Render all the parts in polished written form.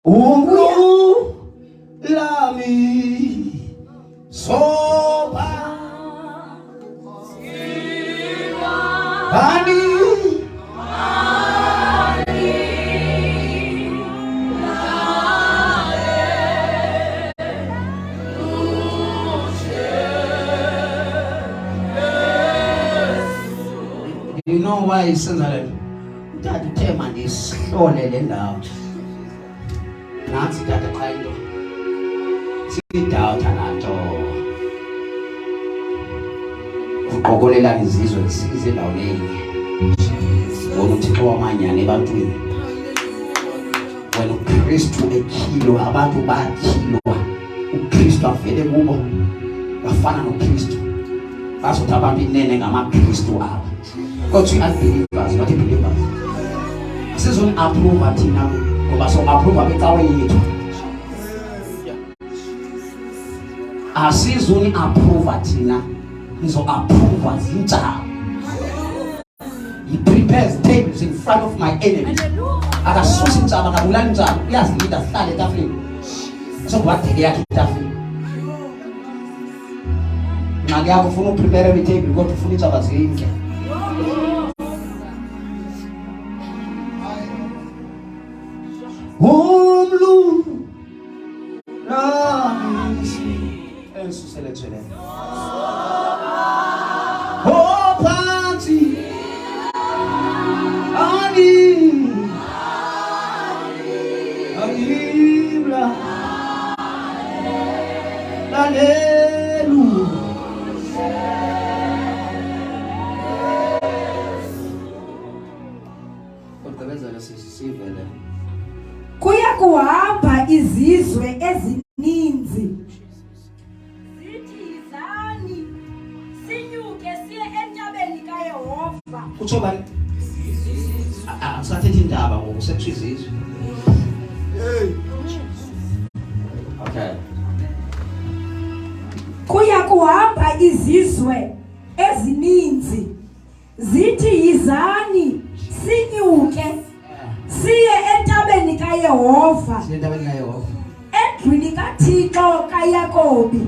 Umlu lami soba Bani You know why he says that? That tema is slowly down. Nansi tata kaito. Sidawutha nato. Uqokolela izizwe izindaweni. Wona uThixo wamanyana ebantwini. Wena uKristu ekhilo abantu bakhilwa. uKristu avele kubo. Bafana noKristu. Bazothi abantu inene ngamaKristu abo. Kodwa unbelievers, not believers. Asizoni approve thina ngoba so approve becawe yethu. Asizoni approve thina, nizo approve zintsha. He prepares tables in front of my enemies. Akasusa intsaba akabulala intsaba, uyazilida sihlale etafuleni. Sokubatheke yakhe etafuleni. Ngake yakho ufuna uprepare a table kodwa ufuna intsaba zinhle. Umlu namisi ensuselejele Opati Anibla Lalelu Kodwa sisivele Kuya kuhamba izizwe ezininzi zithi izani sinyuke siye entabeni kaYehova. Kutsho bani? Asathethi indaba ngokusetshwa izizwe. Okay. Kuya kuhamba izizwe ezininzi zithi izani sinyuke siye entabeni kaYehova. Siye entabeni kaYehova. Endlwini kaThixo kaYakobi.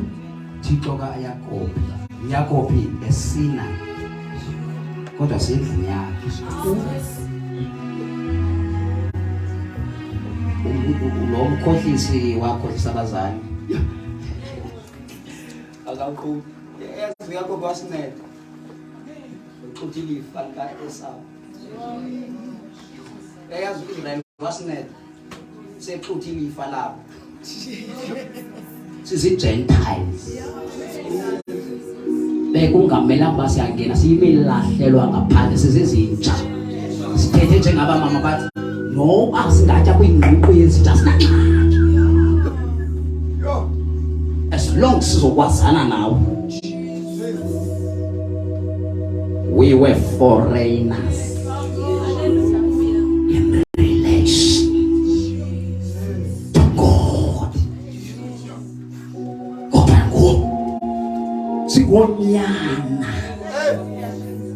Thixo kaYakobi. Yakobi esina. Kodwa sendlini yakhe. Lo mkhohlisi wakho isabazani. Akaqhubi. Yazi Yakobi wasinceda. Uqhuthile ifa lika Esau. Yazi uIsrael wasinceda. Sexhuthile ifa labo. Sizi-Gentiles. Bekungamelanga basiyangena siyimilahlelwa ngaphandle sizizintsha. Sithethe njengaba mama bathi noba singatya kwingququ yezitha sinangxaki. As long sizokwazana nawe. We were foreigners in relation to God. Singonyana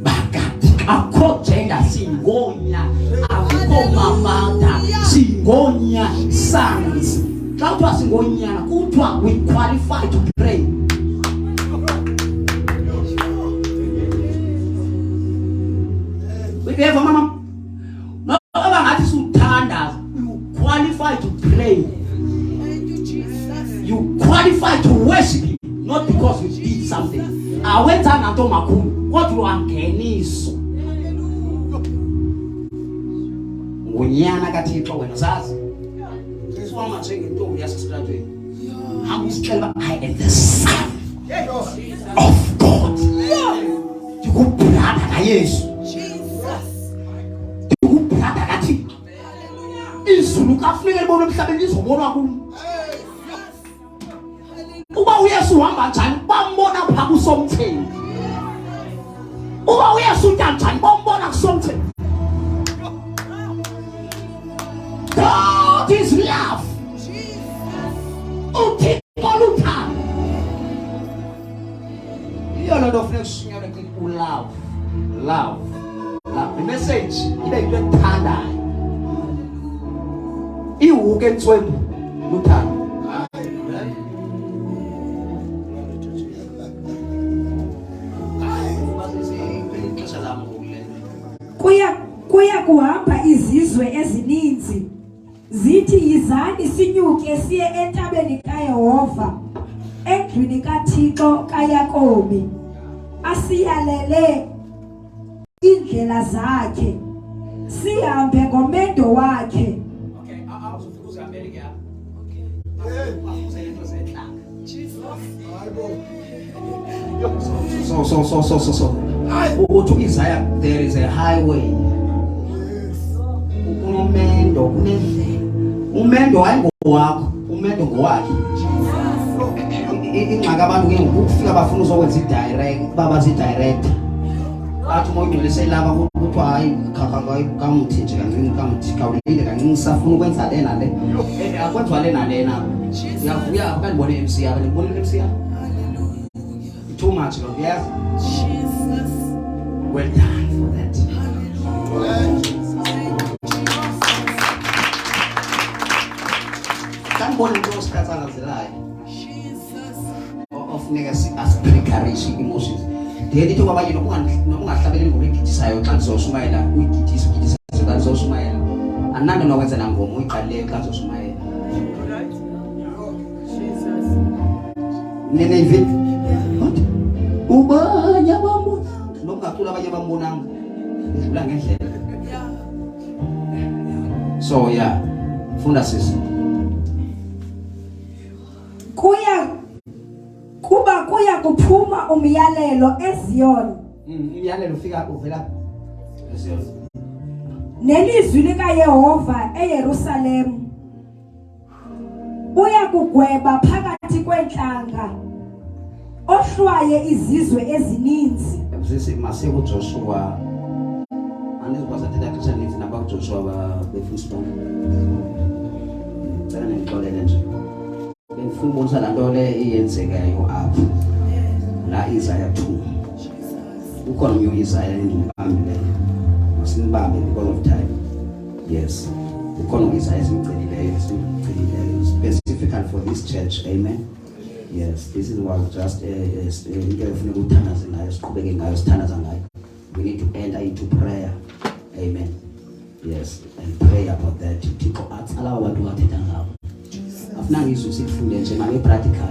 bakati akho gender singonya akho mamata singonya sons. Xa kuthiwa singonyana kuthiwa we qualify to pray. Uyeva mama no abangathi suthanda you qualify to pray. You qualify to worship him. Not because you did something. Awenza nanto makhulu kodwa wangeniso. Ngonyana kaThixo wena sazi. Siswama njengentombi yasesitratweni. Hamba usixela I am the son of God. Ndikubrada kaYesu. Ndikubrada kaThixo. Izulu kafuneka libone emhlabeni izobonwa kulo. Uba uYesu uhamba njani bambona pha kuSomtsewu. Uba uYesu utya njani bambona kuSomtsewu. God is love. uThixo luthando. Iyona nto funeka sinyane love. Love. The message ibe into ethandayo. Iwuke Somtsewu uthando. Kuya kuhamba izizwe ezininzi zithi yizani sinyuke siye entabeni kaYehova endlwini kaThixo kaYakobi asiyalele indlela zakhe sihambe ngomendo wakhe. Okay, awuzofika uzihambele ke apha. So. Uthi Isaiah, there is a highway. Unomendo, kunendlela. Umendo ayingowakho, umendo ngowakhe. Ingxaki abantu ke ukufika bafuna uzokwenza idirect, babazi director. Athi moyidlulise laba ukuthi hayi kamuthi nje kamuthi kawulile kancinci safuna ukwenza le nale. Akwenziwa le nale na. Uyavuya akanibone MC yakhe, nibone MC yakhe. Too much, Lord. Yes. Jesus. Well done for that. Kanibone into osikhathazelayo. Jesus. Of negative aspiratory emotions. Ndithi kwabanye nokungahlabeli ngokugijisayo xa nizoshumayela uyigijisa xa nizoshumayela. Ananda nokwenza nangoma uyiqalileyo xa nizoshumayela. Right? Jesus. Nene iviki. Ubanye abambonanga nokungacula abanye abambonanga idlula ngendlela. So yeah, funda sisi. Kuya kuphuma umyalelo eZion. Umyalelo ufika uvela eZion. Nelizwi likaYehova eYerusalem. Uya kugweba phakathi kwenhlanga. Ohlwaye izizwe ezininzi. Sisi mase kuJoshua. Anizikwazi thatha nithi naba kuJoshua befusibona. Cela ngixolele nje. Bengifuna ukubonisa la nto le iyenzekayo apha. La Isaiah 2. Ukhona umnye Isaiah engibambileyo. Masinibambe because of time. Yes. Ukhona Isaiah simgcinileyo specifically for this church. Amen. Yes, this is what just we need to enter into prayer. Amen. Yes, and pray about that. People allow what to attend now. After you see food and practical.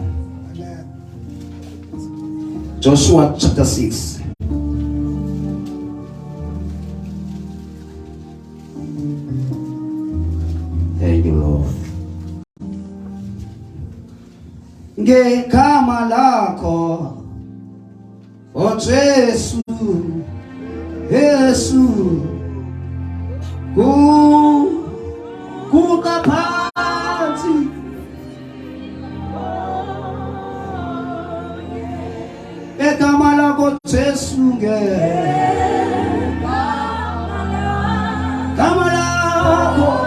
Joshua chapter 6. Thank you, Lord. Ngegama lakho o Jesu Yesu kukaphansi egama lakho Jesu ngegama lakho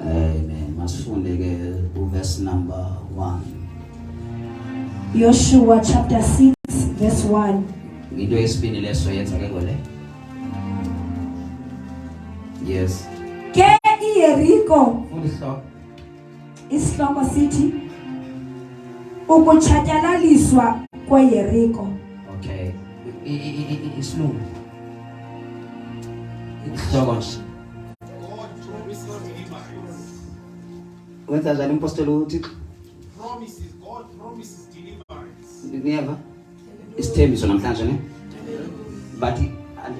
Amen. Masifunde ke verse number 1. Joshua chapter 6 verse 1. Into yesibini leso yenza ke ngole. Yes. Ke iYeriko. Ulihloko. Isihloko sithi ukutshatyalaliswa kweYeriko. Okay. Isilungu. Isihloko nje. Wenza njani impostoli uThixo? God promises deliverance. Never. Isithembiso namhlanje ne? But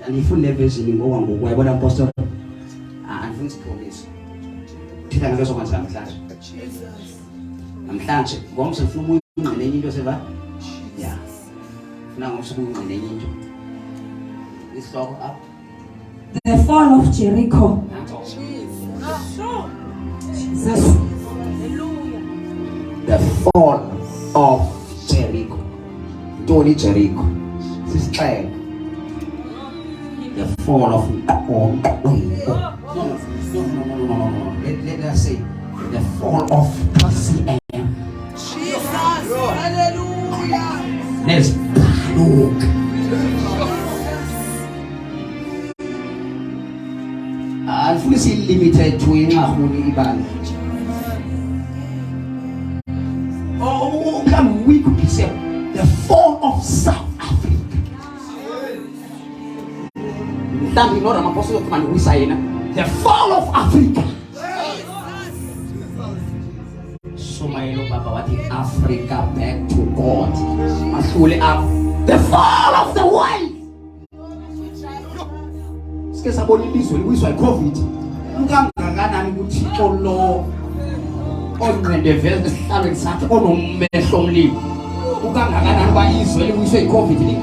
andifuni version ngoku uyabona impostoli. Andifuni isipromise. Thina ngeke sokwenza namhlanje. Namhlanje ngomse ufuna ukungqina enye into seva? Yeah. Funa ngomse ukungqina enye into. Isihloko up. The fall of Jericho. Jesus. The fall of Jericho. Ntoni Jericho? Sisixele. The fall of Let us say the fall of PCM. Jesus. Hallelujah. There's Baruch. Alfuna limited to ingahuni ibali. Oh, come we could be said the fall of South Africa. Damn, not an apostle of man who say the fall of Africa. So my Lord Baba, what is Africa back to God? Actually, the fall of the world. Skesa boni lizwe liwiswa iCovid. Ungangakanani kuThixo lo onqende vele esihlalo sakhe onomehlo omlimi. Ungangakanani ba izwe liwiswa iCovid li.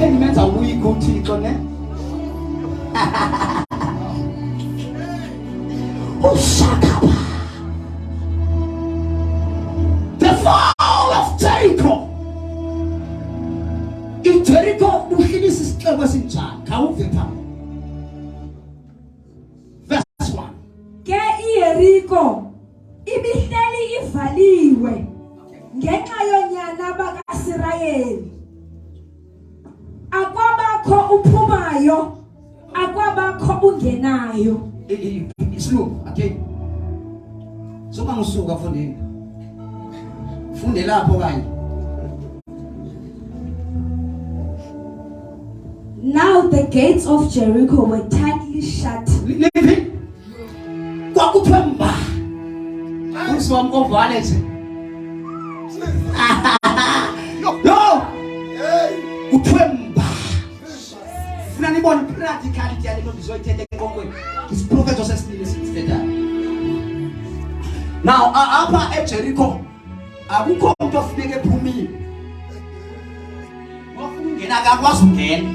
Elimenza uyiko uThixo ne. Ushakaba. The fall of Jericho. In Jericho, uhlilisa isixeko esinjani? Khawuve pha. Verse 1. Ke iJericho ibihleli ivaliwe ngenxa yonyana bakaSirayeli. Akwabakho uphumayo, akwabakho ungenayo. Slow, okay. So mangisuka fundeni. Funde lapho kanye. Now the gates of Jericho were tightly shut. Live. Kwakuthemba. Uswam ovalete. No. Uthemba. Funa nibona practicality yale ngizoyithethe konke. His prophet Joseph Smith. Now apha eJericho akukho umuntu ofuneke ephumile. Wafungena akakwazi ungena.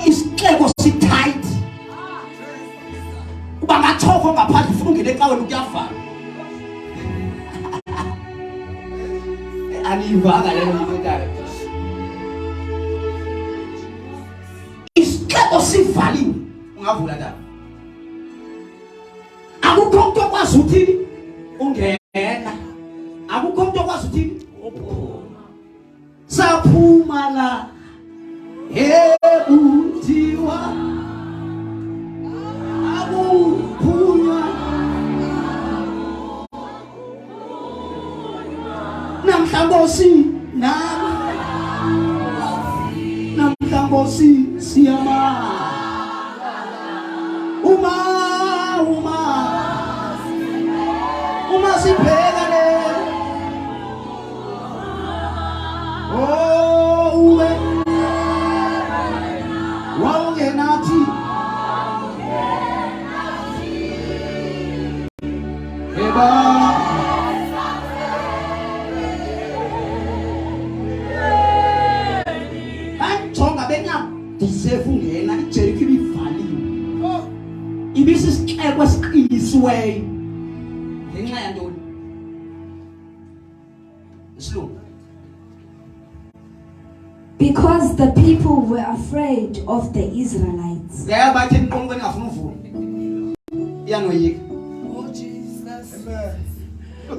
Isixeko si-tight. Uba ngathoko ngaphandle ufuna ungena ecaweni ukuyavala. Aniyivanga lelo lithethayo. Isixeko sivaliwe. Ungavula njani? Akukho umuntu okwazi uthini ungena. Akukho umuntu okwazi uthini uphuma. Saphuma la ebutiwa akuphunywa namhlangosi namhlangosi siyama uma sibheka le uwe wawungenathi eba banjonga benyama deserve ungena iJericho ibivaliwe ibisisixeko esiqinisiweyo ngenxa yantoni isilungu. Because the people were afraid of the Israelites. Oh, Jesus.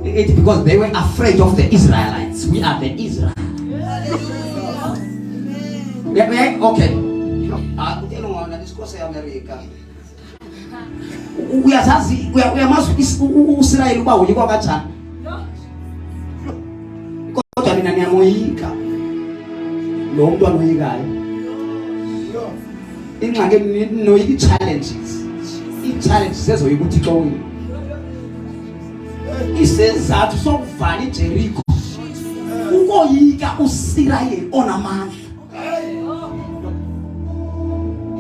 It's because they were afraid of the Israelites. We are the Israel. Okay. We lo muntu anoyikayo ingxake noyiki challenges i-challenges ezoyika uThixo wini isezathu sokuvala iJericho ukoyika uSirayeli onamandla.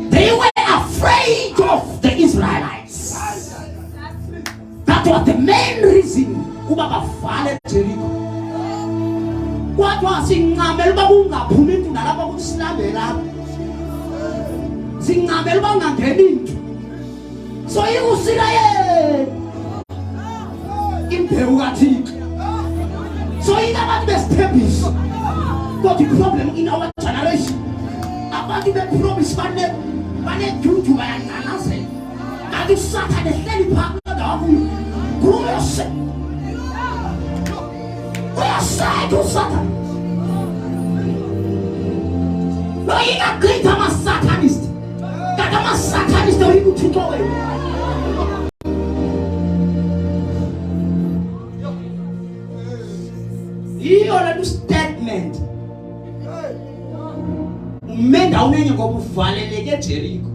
They were afraid of the Israelites. That was the main reason kuba bavale iJericho. Kodwa sinqamela uba kungaphumi into nalapha kusilambela. Sinqamela uba ungangeni into. So ikusirayeli. Imbewu kaThixo. So inabantu besithembisa. But the problem in our generation, abantu bepromise bane duty bayanqanazela. But if Satan is letting partner down, who will say? We are saying to Satan. No, you're not great. I'm a Satanist. That I'm a Satanist. Or you to go away. You already statement. Men down in your go to Jericho.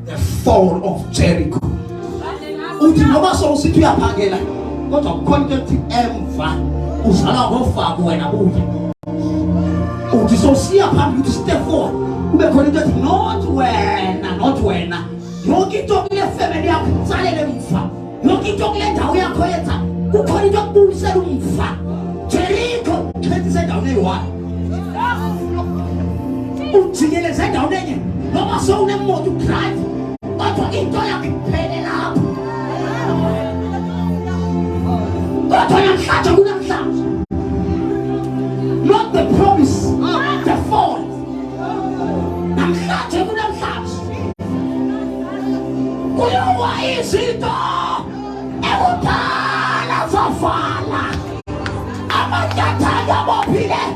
The fall of Jericho. Utinova so situ ya pangela. What a content emva. Usala hofa buena buji. Utisosia pam you to step forward. Ube connected not when. Yogi talk le family up sale le mfa. Yogi talk le dawe ya koyeta. Ku connected bu se lu mfa. Jericho 27 down there one. Utigele se down there. No ma so ne mo to drive. But to enjoy a pay up. But I am such a good sound. Not the promise, the fall. I'm such a good sound. Why is it all? Everybody is a father. I'm a Jataga Mobile.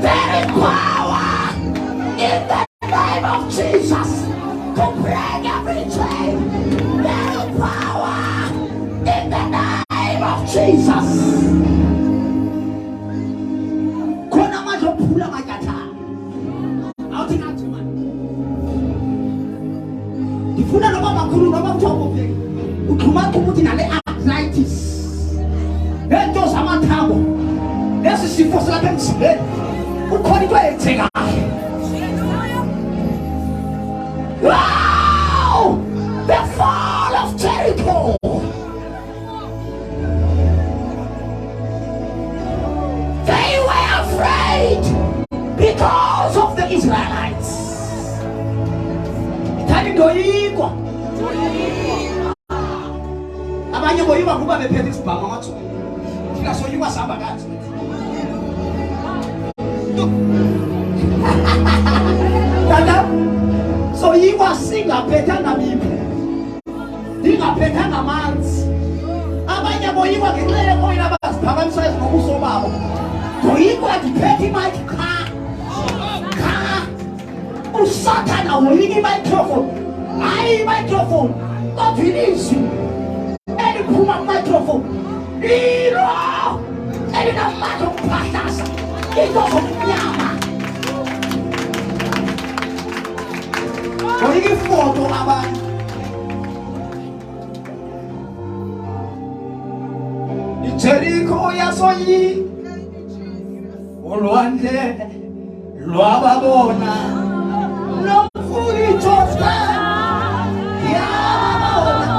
There is power in the name of Jesus to break every chain. There is power in the name of Jesus. Kona majo pula majata. I'll take out to man. If you don't know about Guru, no matter what you do, you come out to put in an arthritis. Then just a man tabo. This is the first level. Who call it a thing? Wow! The fall of Jericho. They were afraid because of the Israelites. Itani doigwa. Abanye boyiwa kuba bephethe isibhama mathu. Thina soyiwa sihamba kathi. Dada, so yiwa singaphethanga miphi. Ingaphethanga amanzi. Abanye boyiwa ngenxele koyina abaziphakamisa ngobuso babo. Boyiwa diphethe mic kha. Usatana woyini microphone. Hayi microphone. Kodwa ilizwi. Eliphuma microphone. Ilo. Elinamandla okuphahlasa. Into zomnyama. Boyiki foto abanye. Jericho yasoyi olwandle lwababona nomfuli Joseph yababona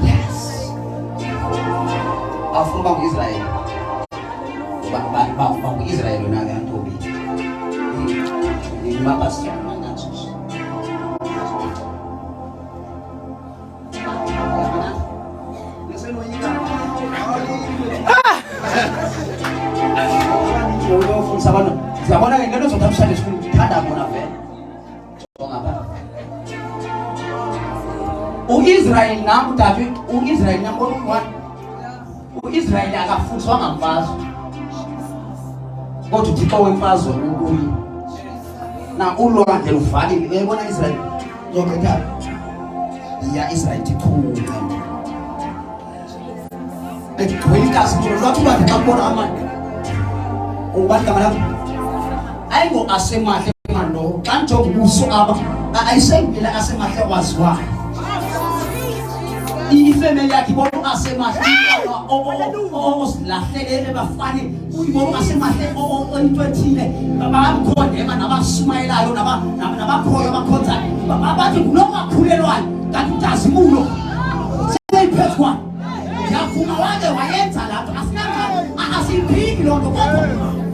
Yes. Afumba Israel. Bang Israel na nga tubig. Hindi mapasya na nga sus. Sabana nga gano'n, so tapos sa school, tada mo na, Ben. So nga ba? O Israel na, mutabi, o Israel na, o Israel akafundiswa ngamfazo. Kodwa uThixo wemfazo ukuyi. Na ulwandle luvalile, uyayibona Israel. Zokhetha. Ya Israel ikhulu. Ekugcwelikazi nje lwathi ulwandle kabona amanye. Ubani ngala. Ayingo asemahle manje, kanjengoba ubuso aba ayisengila asemahle waziwa. Ifemeli yakhe ibona asemahle osilahlele bafane uyibona asemahle into ethile bamkhondema nabasumayelayo nabakhoyo bakhonza bathi kunomakhulelwayo kanti utazimulo seyiphethwa yavuma wake wayenza lapho asiphiki lonto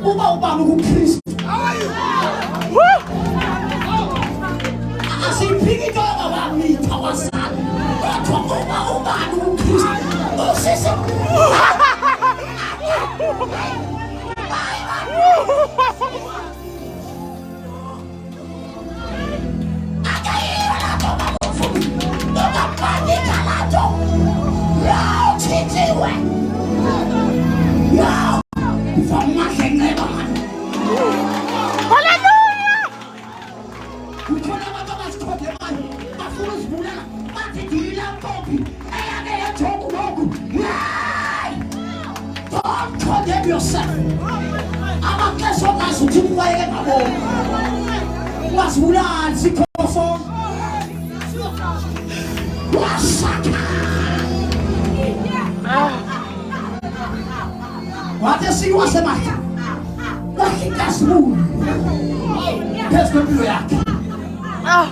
kodwa ubani kuKristu asiphiki into abamitha wasana kodwa ubani kuKristu usise yourself. I'm a class of us who took away my home. Was Mulan Sikoso? What does he was the matter? What he does move? There's no react.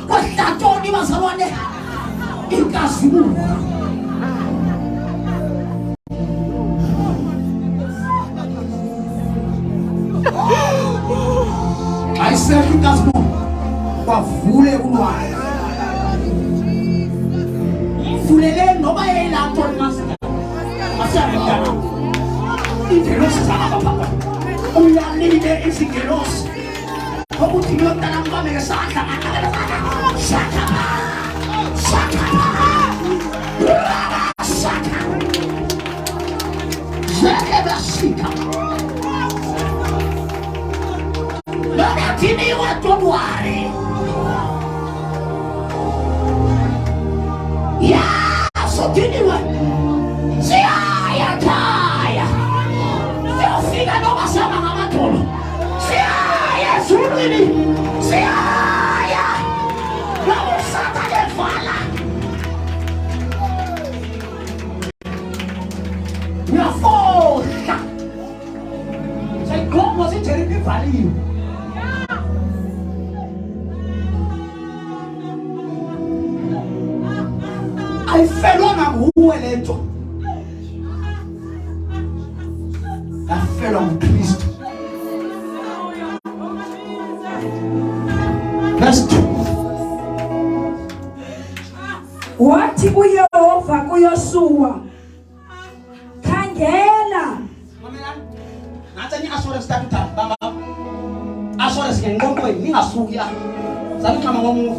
What that told you was the one that he does move. I said you guys go kwa fule unwa fulele no ba ela to masaka masaka interos sana papa uya lide isigeros como tio taramba me saka saka Tini watu wari ya so tini wa siya kaya figa no basama mama tolo siya surili siya la musata de fala ya fosa sai como se Jericho valio. I fell on who elected. I fell on Christ. Verse 2. Wathi uYehova kuYoshua, khangela. Nathi assurance tatuthatha baba. Assurance ngengqondo ningasuki la. Sakuqama ngomuva.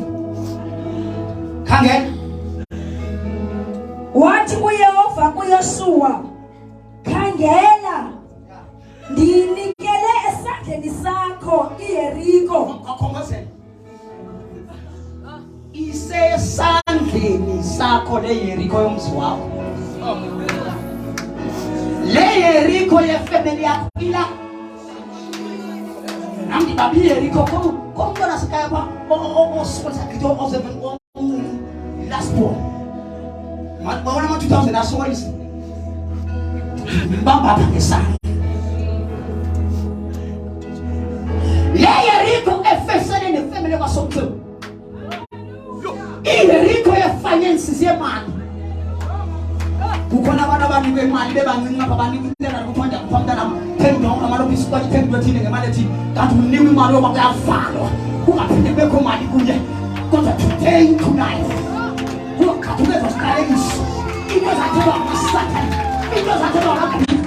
Khangela. Wathi uYehova kuYoshua, khangela, ndinikele esandleni sakho iJericho. Isesandleni sakho leJericho yomzi wakho. leJericho yefamily yakho ila. Namdi babi Jericho kombona sikaya kwa osusa kito ozeven last born. Mawana ma 2000 asoris. Bamba pakisani. Jericho efesane ne family wa Somtsewu. Jericho ya finances ye man. Ukona bana bani kwemali bebancinci apha banikela kuphonda kuphonda thenga amalobisi kwaye thenga thina ngemali ethi kanti unikwe imali yoba kuyavalwa kungaphinde kubekho mali kunye kodwa today tonight ukukhathi bezosiqalekiso into zathelwa ngusathane into zathelwa ngabhili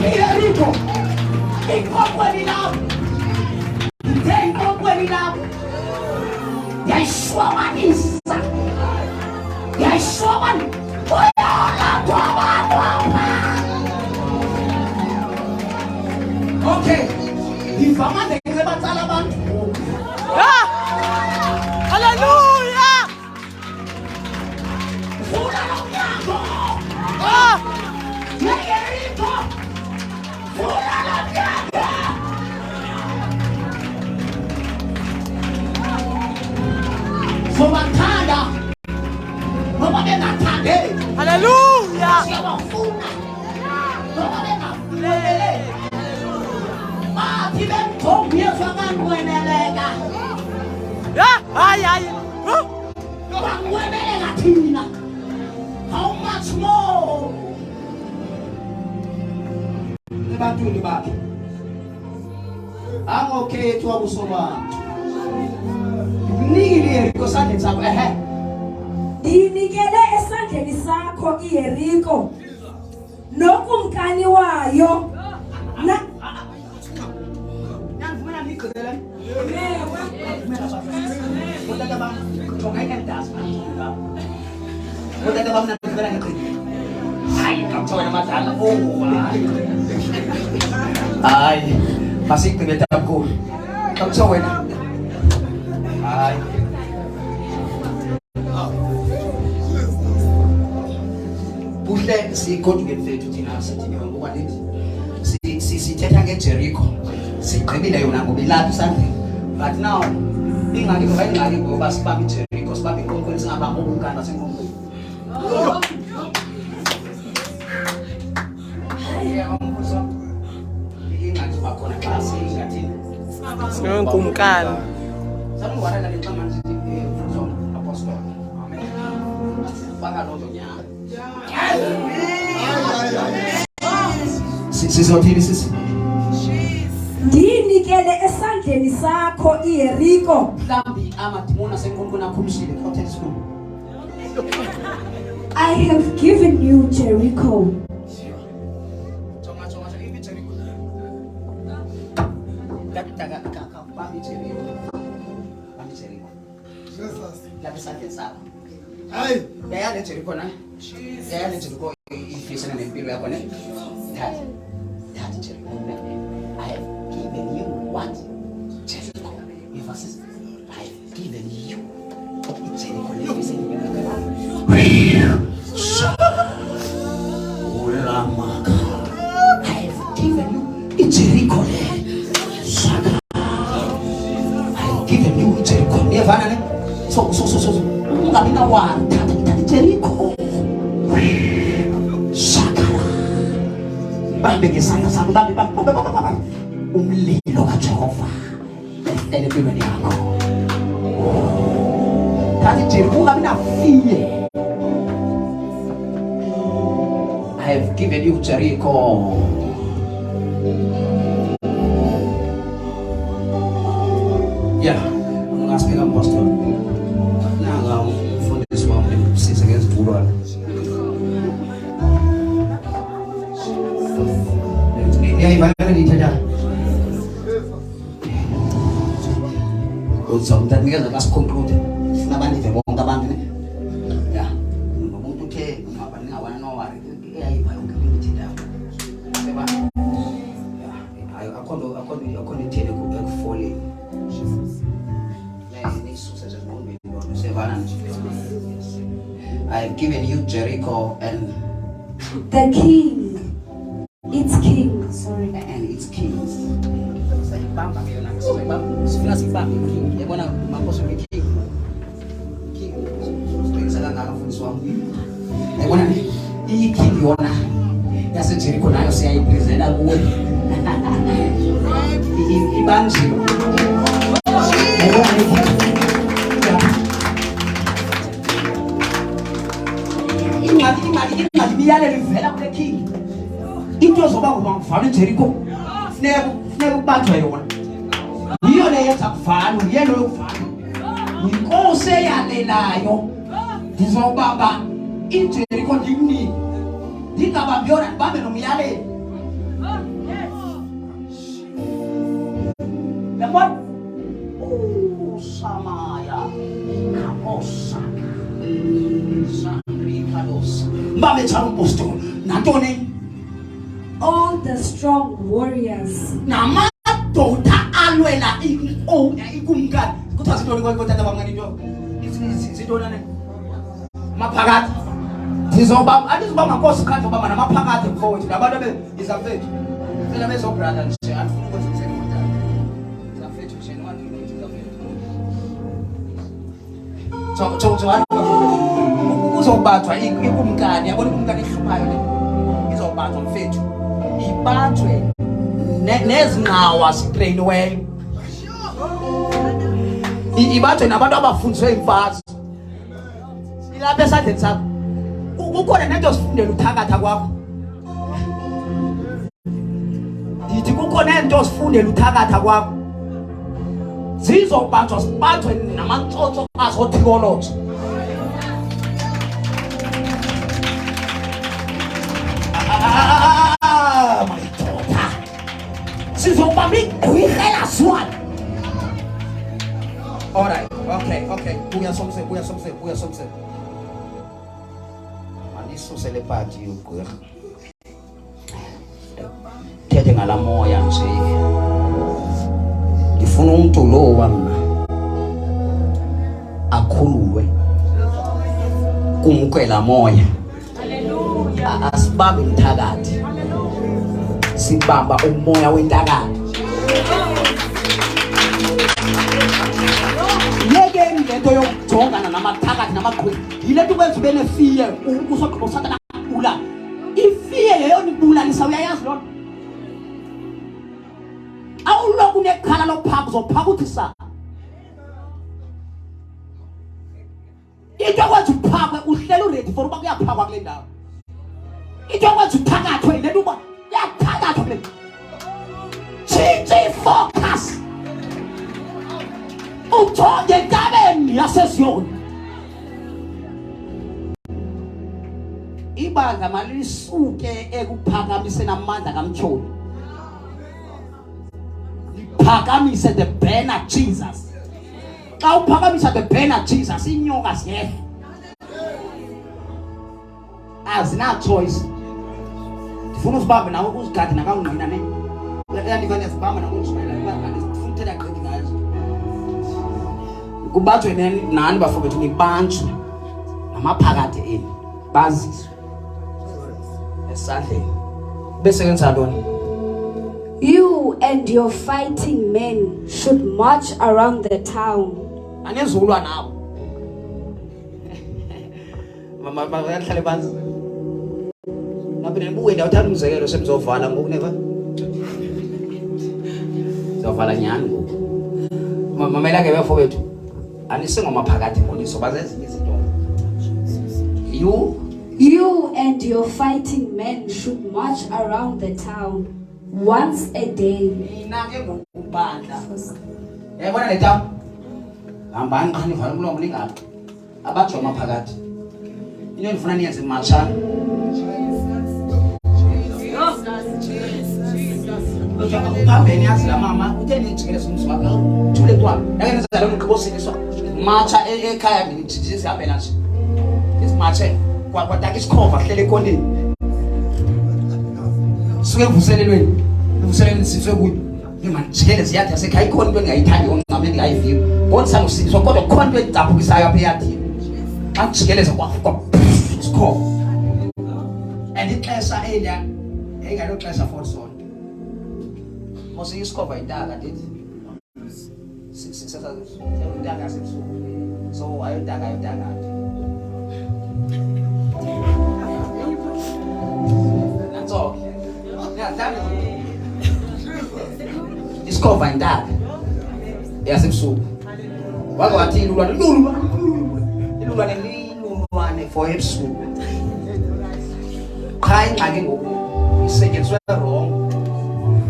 Jericho inkokweni lapho inkokweni lapho yayishwamanisa yayishwamani okay ivamane ngebatsala abantu hallelujah funa nomnyango Jericho funa nomnyango sobathanda noma bengathande hallelujah siyabafuna noma bengafunele bathi bentombi yezakanweneleka hayi bangweneleka thina how much more ebantwini bakhe angokhethu wakusobana nikile Jericho sandleni sakho Ndinikele esandleni sakho iJericho nokumkani wayo na Nangifuna nigqibele kodwa bam jonga ikantas kodwa bam nangifuna ngigqibele hayi ngakuthola amadala hayi masigqibele kakhulu kakutsho wena hayi buhle sigodukeni fethu thina sithi ngokwanithi sithetha ngeJericho sigqibile yona ngoba ilapha isandleni but now ingxaki ngoba ingxaki ngoba sibamba iJericho sibamba inkonkweni singabamba umkani nasenkonkweni ingxaki bakhona xa singathini singenkumkani sanungwarana le xama nzithi from apostol amen baka lozo nyaka sizothini sisi Ndinikele esandleni sakho iJericho mhlambi amadimoni asenkonkweni akhumshile protect school I have given you Jericho Hey, yaya Jericho na. Yaya Jericho ifisana nempilo yakho ne. That Jericho. I have given you what? Jericho. Emphasis. I have given you Jericho. I have given you Jericho. I have given you Jericho. Nevana ne. So. Ungamina one. Tata Jericho. Shakara. Bambe sana sana bambe. Umlilo kaJehova. Lefele empilweni yakho. Tata Jericho ungamina fear. I have given you Jericho. Yeah, I'm asking Apostle. Now, for this one, 6 against 2. Yeah, if I need to die. So that means let's conclude. Nabani the wrong abantu ne. Yeah. Umuntu ke ngabani ngawana no worry. Yeah, I community down. Eba. Yeah. I akondo tele ku falling. I have given you Jericho and the king its king sorry and its kings. King yona yase Jericho nayo siyayipresenta kuwe ibanjilo iyale livela kule king into zoba ngivana Jericho funeka kubanjwe yona yiyo le yenza kuvana yena lokuvana inkosi eyalelayo ndizobamba iJericho ndimnike ndingabambi yona ndibambe nomyaleli yabona samaya kamosa Sanrikalos mbame champosto nantoni All the strong warriors namadoda alwela ikumkani kuthiwa zintoni kodwa bamngani into zintoni ne maphakathi ndizobamba andizobamba nkosi khanto baba namaphakathi mfowethu nabantu izafethu phela bezobrother nje andifuna ukwenza umsebenzi wonke izafethu nje noma uzobathwa ikumkani yabona ikumkani ihlumayo le izobathwa mfethu ibathwe nezinqawa zitrainiweyo ibathwe nabantu abafundiswe imfazi ilapha esandleni sakho kukhona nento osifundela uthakatha kwakho ndithi kukhona nento osifundela uthakatha kwakho zizobathwa sibathwe namantshotso azo-theology madoda sizobamba igqwirhela swali alright okay buya Somtsewu manisuse le party yogqirha thethe ngala moya nje ngifuna umuntu lo wami akhululwe kumkwela moya haleluya asibambe umthakathi sibamba umoya wentakathi yeke ngento yokujongana namathakathi namaqhwi yilethu kwenza ube nefiye usogqobo sathana ula ifiye yeyona ibulalisa uyayazi lona awuloku nekhala lophaka uzophaka uthi sa into kwenza uphakwe uhlela uready for uba kuyaphakwa kule ndawo into kwenza uthakathwe lento uba uyathakathwa kule tshintshe focus ujonge entabeni yaseZiyoni ibandla malisuke ekuphakamiseni amandla kamtsholi phakamise the banner Jesus xa uphakamisa the banner Jesus inyoka ziyehla azina choice ndifuna usibambe nawe uzigade nakangqina ne yandikanye sibamba nawe uzibambe ndifuna uthetha gqithi ngayo kubathwe nani bafowethu nibanjwe namaphakathi eni baziswe esandleni bese yenza ntoni You and your fighting men should march around the town. Anezulwa nawo. Mama yahlale phansi. Ngabe nibuye ndawuthanda umzekelo semzovala ngoku neva. Zovala nyani ngoku. Mama elake bafowethu. Anisengamaphakathi ngoniso bazenza izinto. You and your fighting men should march around the town once a day. Inake ngokubanda. Yabona le tamu. Hamba anqani vala umlomo lingaphi. Abajo amaphakathi. Into endifuna niyenze matshana. Ukambeni yazi la mama utheni ijikeleza umzwakho. Thule kwami. Yake nizala umqhibosiniswa. Matcha ekhaya ngijijisa sihambela nje. Isimathe kwataka isikhova hlele ekoneni. Suke vuselelweni sizwe kuyo imanje ziyathi yasekhaya ikhona into engayithandi ongcame engayiviyo bonisa usizwa kodwa khona into edabhukisayo apha eyathi ajikeleza kwa isikhova and ixesha elia engalo xesha for sonke mose isikhova intaka ndithi sisesa intaka sebusuku so ayotaka Nanzo. Dani. Discover intaka. Yasebusuku. Wake wathi ilulwane for ebusuku. Qha ingxaki ngoku isetyenziswe wrong.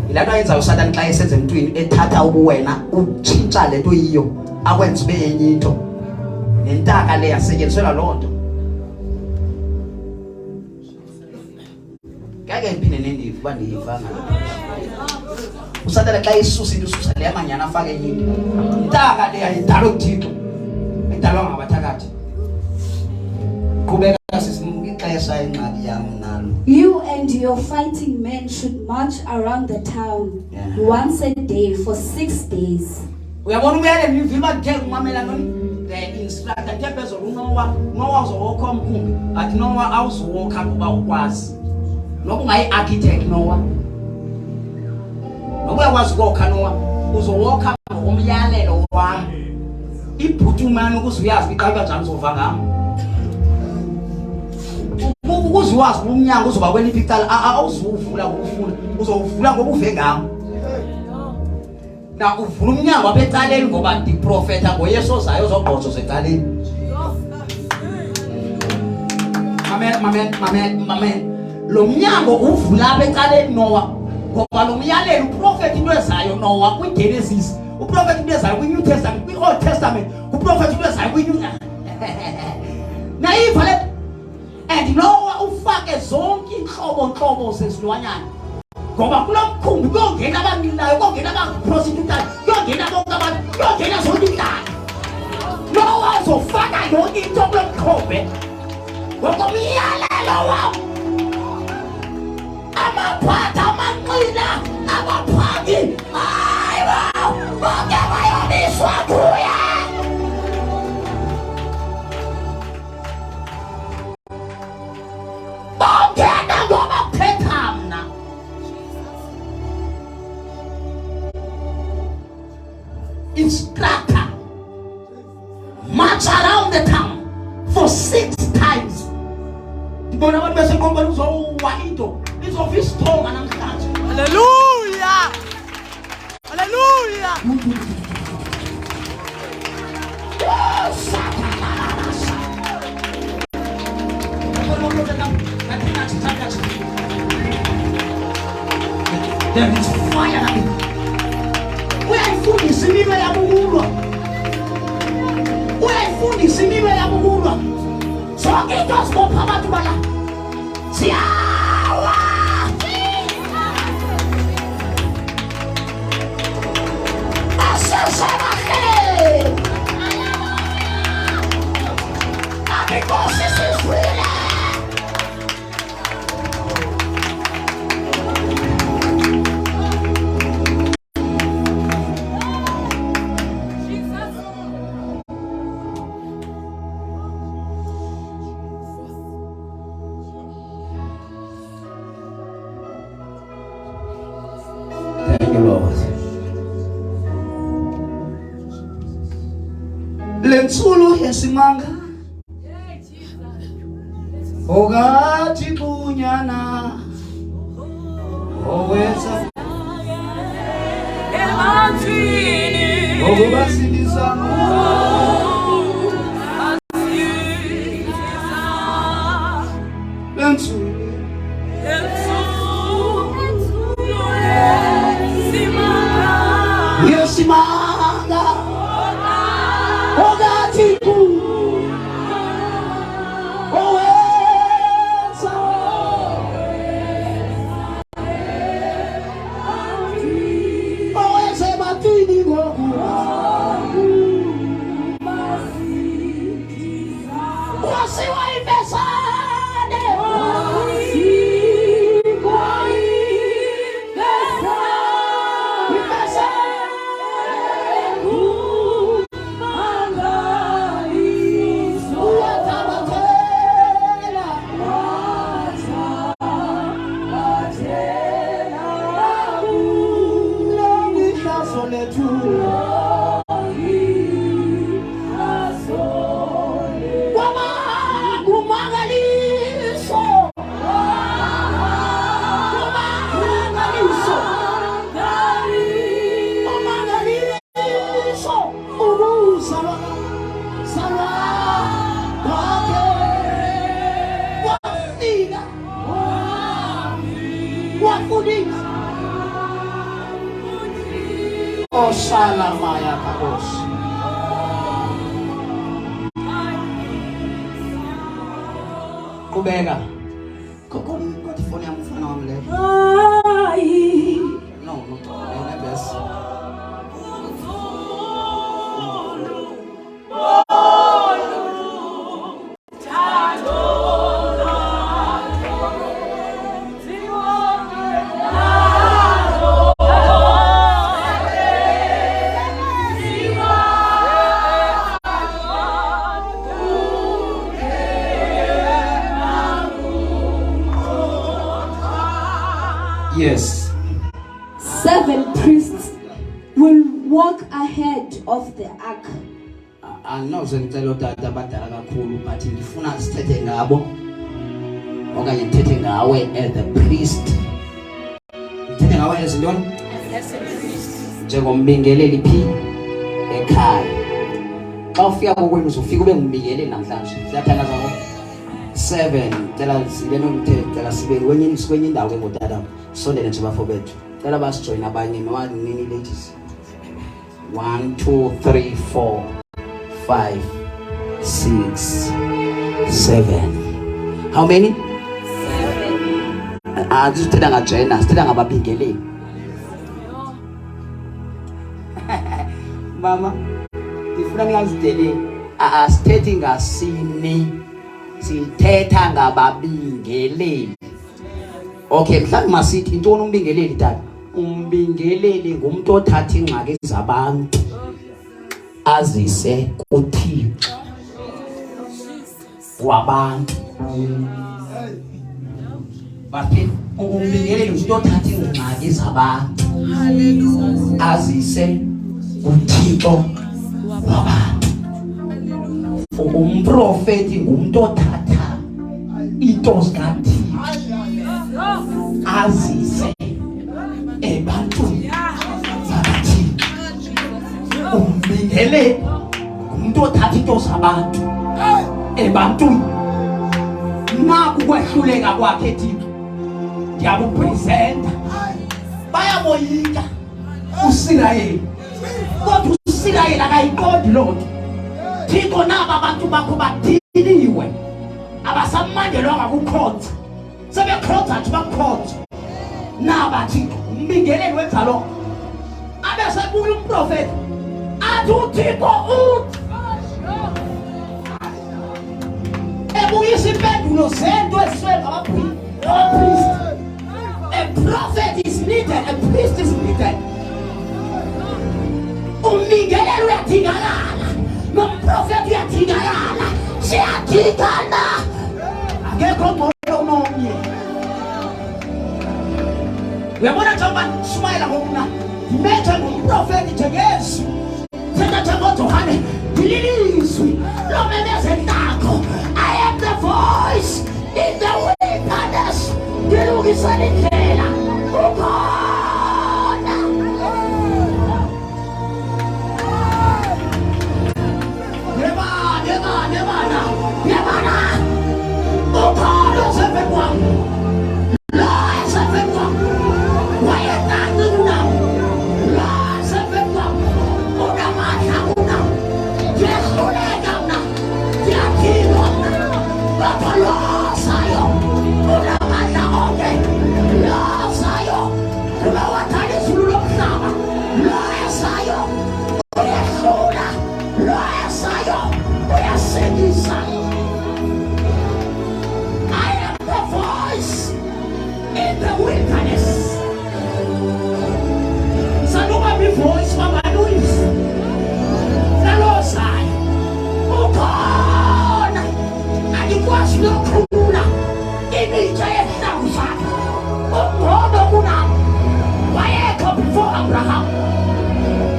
Ilaa nto yenza uSathane xa esenza emntwini ethatha ubuwena utshintsha le nto yiyo akwenza ube yenye into. Nentaka le yasetyenziswela loo nto. Ngeke ndiphinde nendiva uba ndiyivanga. uSathane xa isusa into ususa le amanyana afake enye into. Intaka le ayidalwa uThixo, idalwa ngabathakathi. Qhubeka sisinika ixesha ingxaki yam nalo. You and your fighting men should march around the town once a day for 6 days. Uyabona umyale nivima ngeke umamela noni the instructor tepezo unowa uzowokha umkhumbi athi nowa awuzowokha kuba ukwazi. Noba ungayi architect nowa. Noba uyakwazi ukokha nowa uzowokha ngokomyalelo wami. Ibhutumani ukuze uyazi iqaba njani uzova ngami. Ukuziwazi umnyango uzoba kweliphi icala awuzuvula ngokufuna uzovula ngokuve ngami. Na uvula umnyango abecaleni ngoba ndiprofeta ngoyesu ozayo zogqotso secaleni. Amen. Lo mnyango uvula abecaleni Noah ngoba lo myalelo uprofeta into ezayo Noah kwiGenesis, uprofeta into ezayo kwiNew Testament, kwiOld Testament, uprofeta into ezayo kwiNew. Nayiva le and Noah ufake zonke inhlobo zezilwanyana. Ngoba kulo mkhumbi kuyongena abaninayo, kuyongena abaprostitute, kuyongena bonke abantu, kuyongena zonke indalo. Noah uzofaka yonke into kulo mkhumbi. Ngokomyalelo wami. Amaphatha amanqina abaphangi hayibo bonke bayobiswa kuye. Bongena ngoba kuphetha mna. Instructor march around the town for 6 times. Ndibona abantu besenkombeni uzowa into izofisithonga namhlanje. Hallelujah. Hallelujah. There is fire. Uyayifundisa imilo yabulwa. Uyayifundisa imilo yabulwa. Zonke into zibopha abantu bala. Siyawa. Asesemahe. Because this is real. Thank you, Lord. Lensulu yesimanga Ogati kunyana Oweza Ogubasiliza Lensulu yesimanga Ogati kunyana Sawa, Oh, Salamaya Kabos. Kubega. Kukuni phone ya mfano wa mle. No, never. Yes. 7 priests will walk ahead of the ark. Anoze ngicela utata abadala kakhulu but ngifuna sithethe ngabo okanye ngithethe ngawe as the priest. Ngithethe ngawe as ntoni? As a priest. Njengombingeleli phi ekhaya. Xa ufika kokwenu uzofika ube ngumbingeleli namhlanje. Siyathandaza ngo 7 cela sibe nomthetho cela sibe kwenye indawo ke ngotata. Sondele nje bafowethu. Cela basijoin abanye nini ladies. 1 2 3 4 5 6 7. How many? 7. Sithetha ngajena, sithetha ngababingeleli. Mama, ngifuna ngiyazidele asithethi ngasini. Sithetha ngababingeleli. Okay, mhlawumbe masithi intoni umbingeleli tata? Umbingeleli ngumuntu othatha ingxaki zabantu azise kuThixo wabantu. Bathi umbingeleli ngumuntu othatha ingxaki zabantu azise kuThixo wabantu. Umprofeti ngumuntu othatha into zikaThixo azise ebantwini bathi. Umbingeleli ngumuntu othatha into zabantu ebantwini. Naku kwehluleka kwakhe Thixo ndiyakupresenta. Bayaboyika uSirayeli kodwa uSirayeli akayiqondi loo nto. Thixo naba abantu bakho badiliwe abasamandelwanga kukhonza sebekhonza nje bakhonza. Naba Thixo umbingeleli wenza lo abese buya umprofeti athi uThixo uthi ebuyisa impendulo zento eziswe ngababhili abapriest. A prophet is needed, a priest is needed. Umbingeleli uyadingakala nomprofeti uyadingakala. Siyadingana akekho ngcono kunomnye. Uyabona njengoba Shumayela ngokuna imethe ngumprofeti njengesu thetha njengoJohane ililizwi lomemeze nakho. I am the voice in the wilderness. Ngilungisa indlela ukhona. Yebana ukhona usephephwa la esephephwa wayetani unawo la esephephwa unamandla unawo yehluleka una yathilwa lapha losayo unamandla onke losayo ubawathanda izulu lomhlaba losayo uyahlula losayo uyasindisa. I am the voice in the wilderness. Sanoma mi voice mama Luis. Nalosai. Ukona. Alikwazi lokuna. Imija yehlauzana. Ukona kuna. Wayeko before Abraham.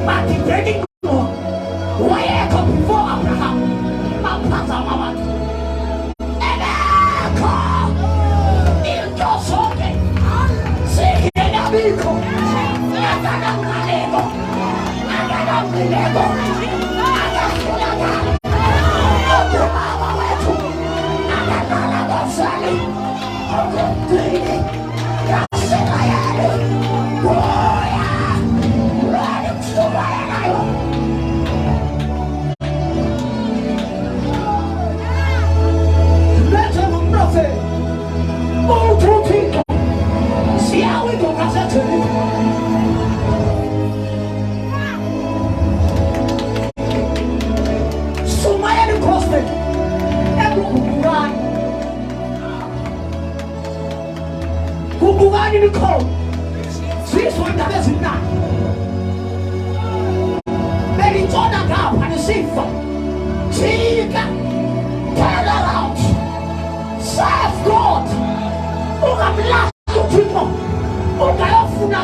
But he didn't know. Wayeko before Abraham. Mapaza mama. Eneko. Ilto soke. Sikena biko. Agada mkalego. Agada mkalego. Agada mkalego. Oku mama wetu. Agada mkalego. Oku kwini. Yasela yale. Oya. Radi msuko.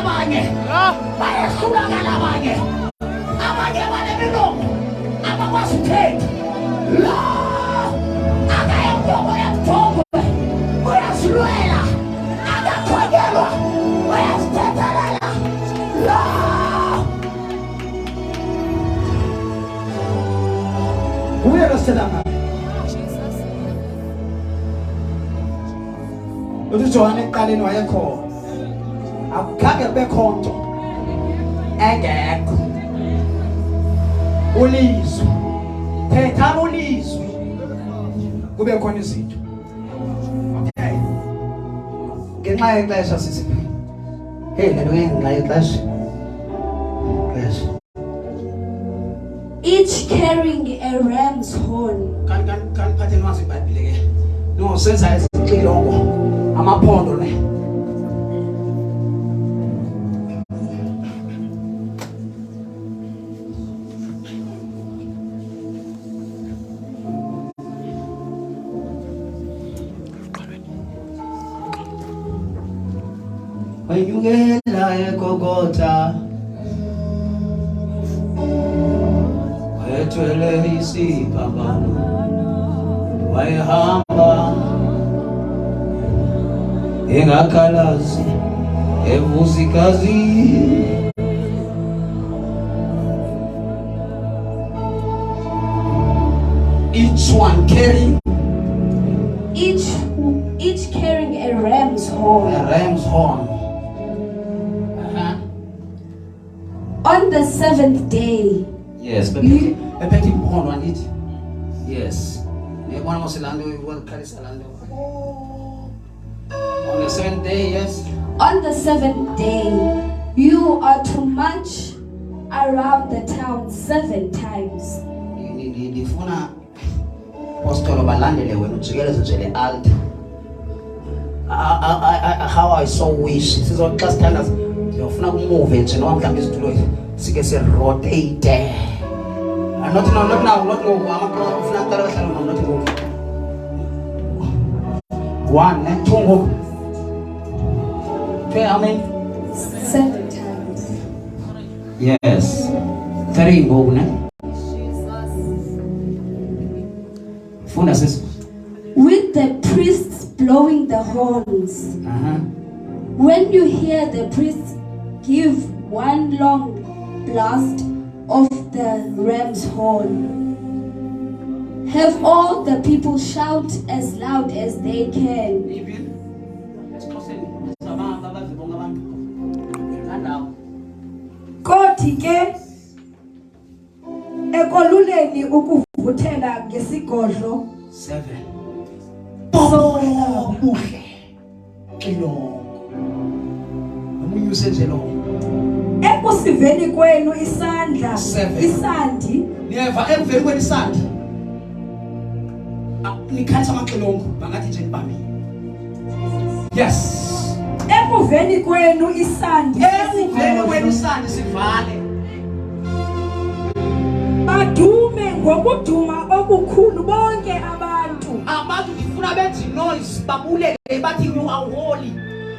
abanye bayehlulakala abanye banemilomo abakwazi ukuthetha lo akayemdomo yemthombo uyasilwela akakhongelwa uyasithethelela lo uye loselanga uJohane eqaleni wayekhona akukhange kube khonto engekho ulizwi phetha ulizwi kube khona izinto okay ngenxa yexesha sisithi hey lento ngenxa yexesha each carrying a ram's horn. Kan phathe nwazi iBhayibhile ke no senza izixilongo amaphondo ne Wanyungela ekogota Wetwele isipambano Wayehamba Engakalazi Evuzikazi Each one carrying each carrying a ram's horn. A ram's horn. On the seventh day. Yes, but horn on it. Yes. On the seventh day, yes. On the seventh day, you are to march around the town 7 times. How I so wish this is what class standards yofuna kumove nje noma mhlawumbe izitulo sike se rotate not now amaqoqo ufuna kuqala bahlala noma not ngoku 1 and 2 ngoku how many 7 times. Yes 3 ngoku ne funda sis with the priests blowing the horns. When you hear the priests give one long blast of the ram's horn, have all the people shout as loud as they can. Kodwa ke ekoluleni ukuvuthela ngesigodlo 7 buhle xilongo omunye usenjelo ekusiveni kwenu isandla 7 isandi niyeva emveni kwenu isandi nikhatha amaxilongo bangathi nje nibambi yes ekuveni kwenu isandi emveni kwenu isandi sivale badume ngokuduma okukhulu bonke abantu ngifuna benze noise babuleke bathi you are holy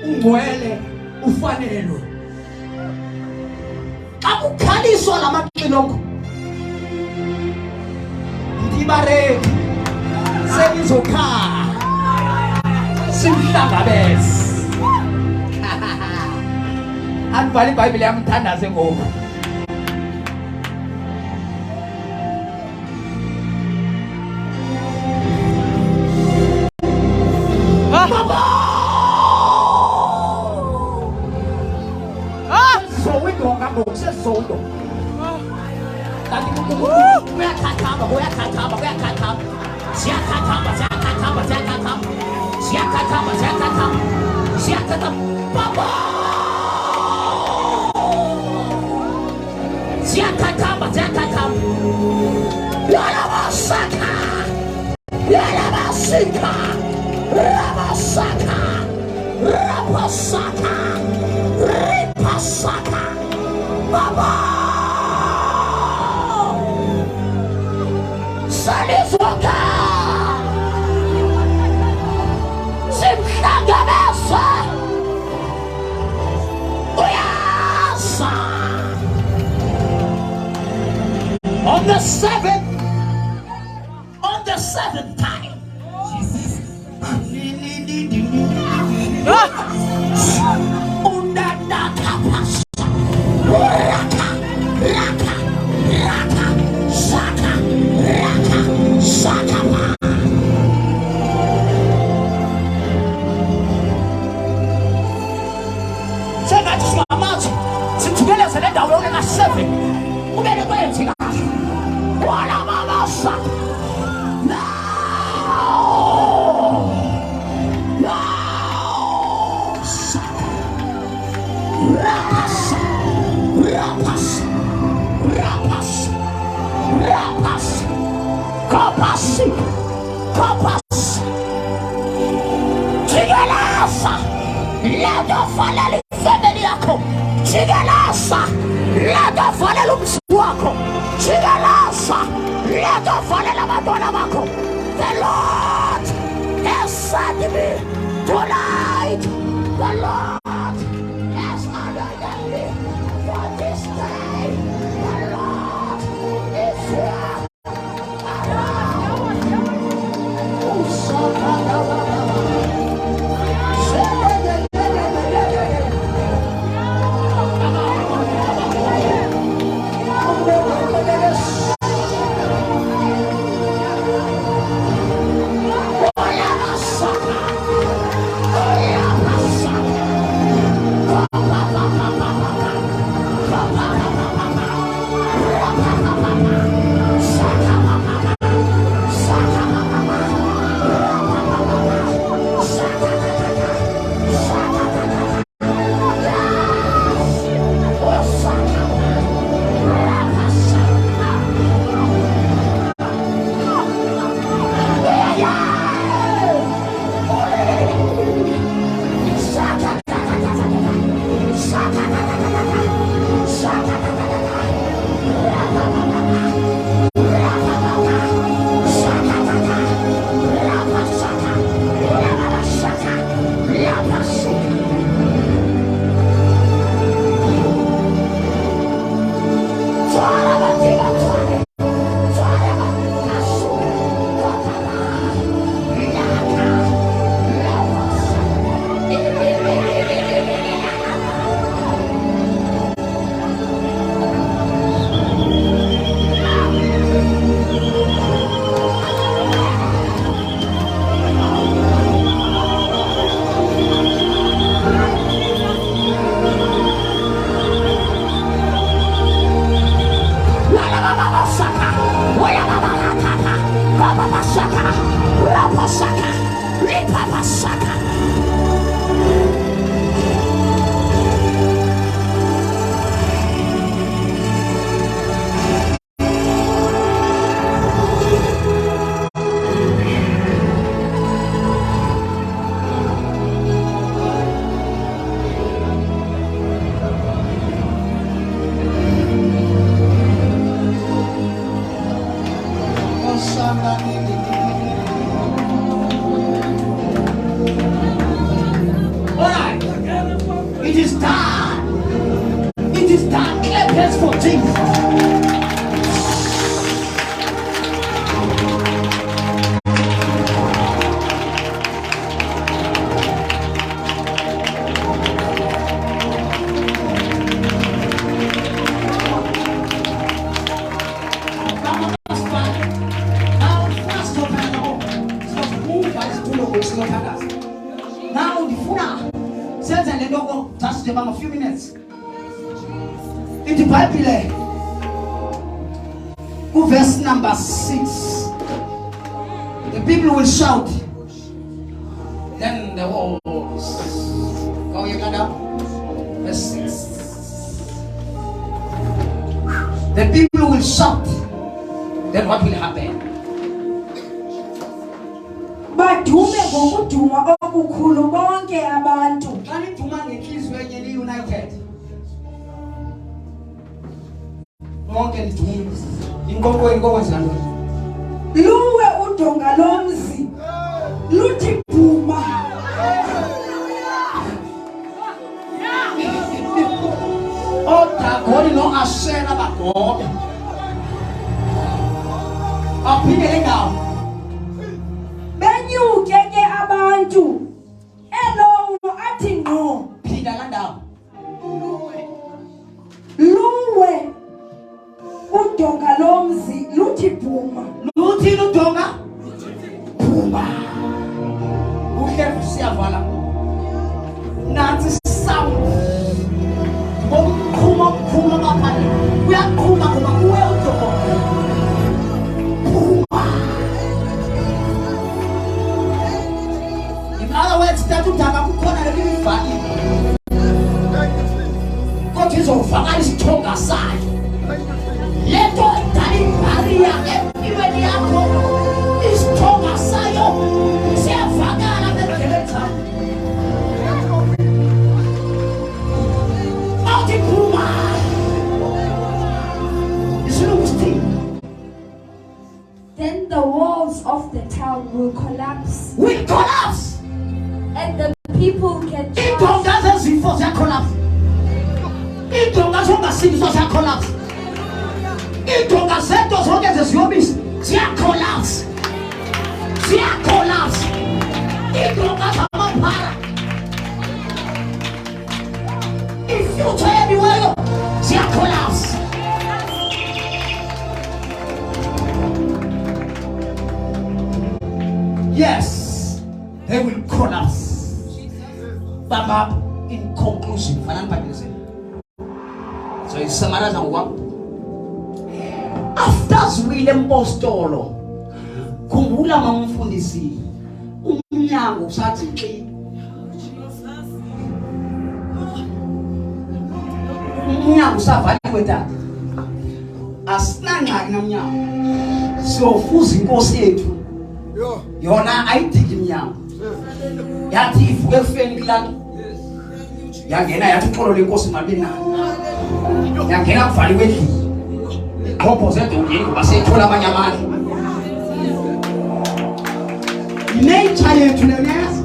ungcwele ufanelwe akukhaliswa lamaxilongo ndibareki sengizokhala simhlangabeze akubhala iBhayibheli yami thandaze ngoku Sondo. Tadi uyakhatamba. Siyakhatamba. Baba. Siyakhatamba. Yalabasaka. Rabasaka. Ripasaka. Baba Salizoka Simhlangabeza Uya On the seventh time. The Lord has sent me tonight. The Lord has anointed me for this day. The Lord is here. It is done. It is done. Clap hands for Jesus. Now the phone says and the logo just about a few minutes. In the Bible, verse number 6, the people will shout. Then the walls. Go you got up. Verse 6. The people will shout. Then what will happen? badume ngokuduma okukhulu bonke abantu. Kaniduma ngenhliziyo enye ni-united. Bonke nidume. Inkoko zilantoni. Luwe udonga lomzi luthi bhuma. Odagoni no ashera bagobe. aphindele ngawo benyuke ke abantu elowo athi ngqo phinda la ndawo luwe udonga lomzi luthi bhuma luthini udonga phuma uhle siyavala nansi sound bomkhuma ngaphandle uyaqhuma ngoba kuwe udonga phuma. In other words, that udaba kukhona lelivali kodwa izovakala isithonga sayo lento edala ibhariya empilweni yakho isithonga sayo siyavakala ngendlela zakho awuthi phuma isilungu sithini. Then the walls of the town will collapse, and the people get iindonga zezifo ziyakolapsa, iindonga zongasindiso ziyakolapsa, iindonga zento zonke zeziyobisi ziyakolapsa, iindonga zamaphara, ifyutsha yebiweyo ziyakolapsa. Yes, they will collapse. Baba, in conclusion, so it's summarize on what after Zwile Mpostolo khumbula mamfundisi umnyango usathi xi umnyango usavaliwe tata asinangxaki nomnyango siyofuza inkosi yethu yona ayidiki imnyango yathi ivuke efeni kulana yangena yathi uxolo lenkosi malina yangena kuvaliwe endlini iqhopho zedongeni ngoba seyithola abanye amandla inature yethu leyazi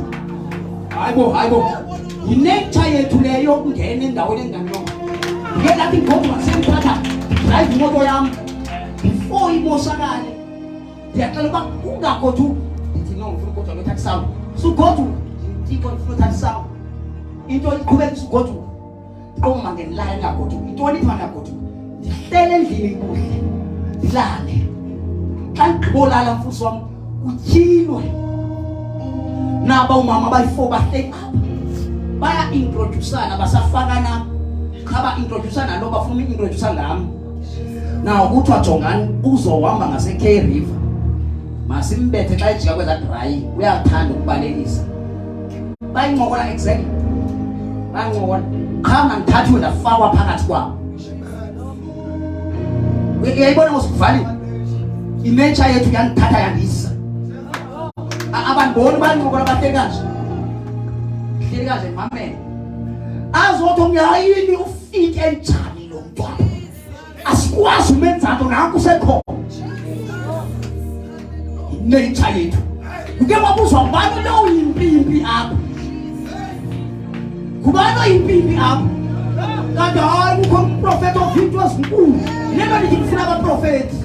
hayibo inature yethu leyo kungena endaweni enganoma ngeke lathi ngoba sengithatha drive imoto yami before imoshakale ndiyacela uba ungagodu ndithi no ngifuna ugodu ngithatha sawo sugodu ndiko ngifuna uthatha sawo into iqhubeka sugodu qoma ngenilala ngagodu into lithi ngagodu ndihlele endlini kuhle ndilale xa ngigqolala mfusi wami utyilwe naba umama bayi4 bahleka baya introduceana basafakana khaba introduceana lo bafuna introduce ngami na ukuthiwa jongani uzohamba ngase K River masimbethe xa ejika kweza dry uyathanda ukubalekisa bayinqokola exactly banqokola khama ngithathiwe ndafakwa phakathi kwabo uyayibona usivali inature yethu yangithatha yangisa abangoni banqokola bahlekaje hlekaje mamela azothi umyayini ufike enjani lo mntwana asikwazi umenza nto nanku usekhona nature yethu uke wabuzwa ngubani lo yimpimpi apha ngubani oyimpimpi apha kanti hayi kukho umprofeti ovinto ezinkulu lento ndithi kufuna abaprofeti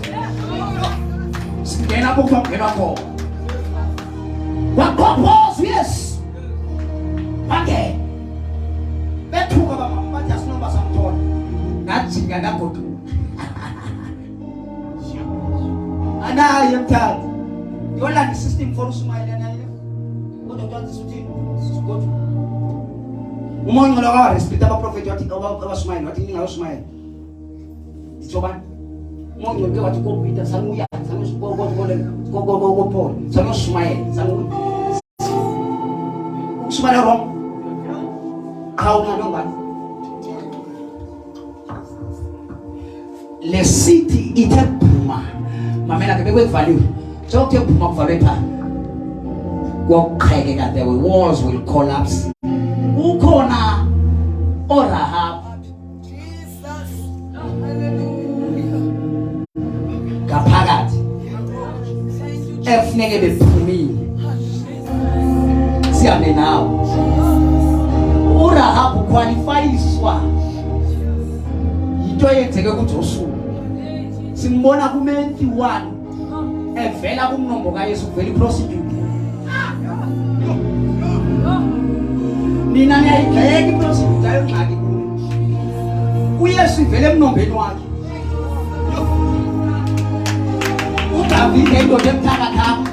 singena apho kuthiwa kungenwa khona waqhophoza yes bangena bethuka bathi asinoma samthola ngajinga ndagodu anaye mthatha yolanda system for usmayela nayo kodwa uthi usuthi sigodu umongo lo wa respect abaprofeti wathi abasmayela wathi ningayosmayela ithoba umongo ke wathi ko Peter sanuya ko Paul sanosmayela sanu usmayela rom kauna nobani le city itephuma mamela ke bekwevaliwe Chokuthe phuma kuvalwe pha koqhekeka the walls will collapse ukhona orahab ngaphakathi efuneke bephumile sihambe nawo urahab uqualifyiswa into eyenzeke kuJoshua simbona ku Matthew 1 evela kumnombo kaYesu kuvela iprostitute. Mina ngiyayibheka iprostitute ayongxaki kuyo. uYesu ivele emnombeni wakhe. uDavid indoda emthakathaka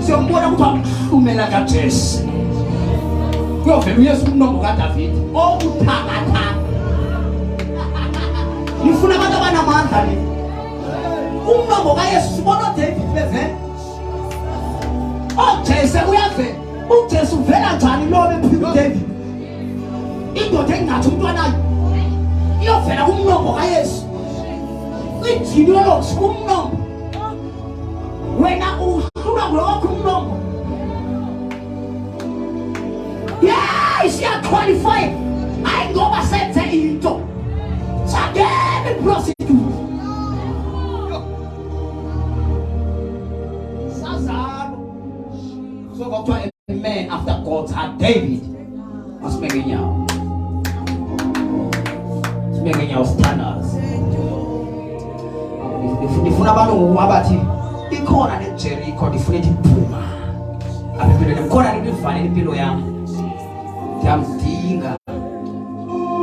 siyombona ukuthi umela kaJesu. kuyovela uYesu umnombo kaDavid okuthakathaka. Ngifuna abantu abanamandla le. Umnombo kaYesu sibona uDavid bevela. Jesu uyavela. uJesu uvela njani lo bephila uDavid? Indoda engathi umntwana iyovela kumnombo kaYesu. Igenealogy kumnombo. Wena uhlula ngolokho umnombo. Yeah, siya qualified. Hayi ngoba senze into. Sagene prostitute. Sazalo. So kuthiwa a man after God's heart, David. Asimeke nyawo. Simeke nyawo standards. Ngifuna abantu abathi ikhona le Jericho ndifuna iphuma. Aphela ikhona ngivale impilo yami. Ndiyamdinga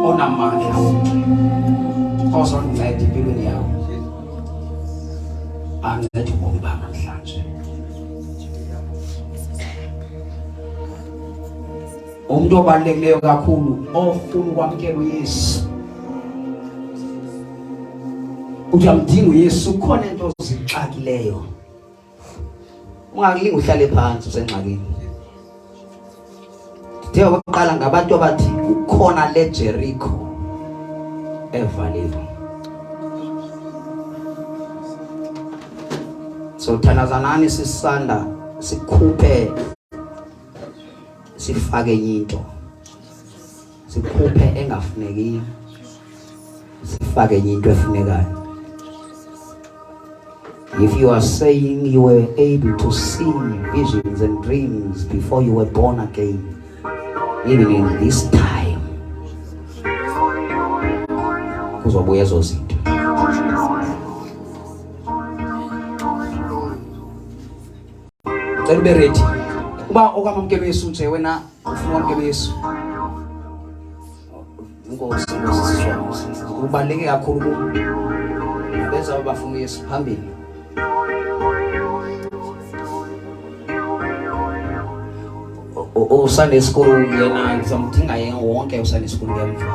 onamandla. Ozonginceda impilweni yawo. Angincede ubomi bami namhlanje. Umuntu obalulekileyo kakhulu ofuna ukwamkela uYesu. Uyamdinga uYesu khona into ozixakileyo. Ungakulinga uhlale phansi usenxakini. Ngithe oqala ngabantu abathi ukhona le Jericho evaliwe. So thanazanani sisanda sikhuphe sifake into. Sikhuphe engafuneki. Sifake into efunekayo. If you are saying you were able to see visions and dreams before you were born again, even in this time, kuzobuya ezo zinto. Cela ube ready. Uba okwamamkela uYesu nje wena ufuna ukwamkela uYesu. Inkosi kubaluleke kakhulu benza abafuna uYesu phambili. Sunday school yena ngizamdinga yena wonke uSunday school ngemva.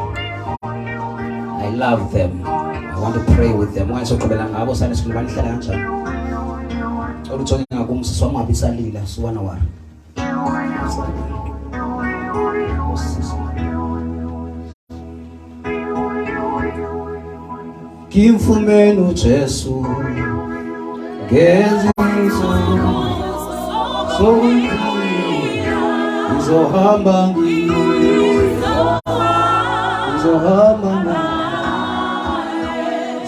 I love them. I want to pray with them. Why soqhubela ngabo Sunday school banihlala kanjani? Oluthonga ngakumsisi wami abisalila suwana wara. Kimfumene uJesu ngezinto Zohamba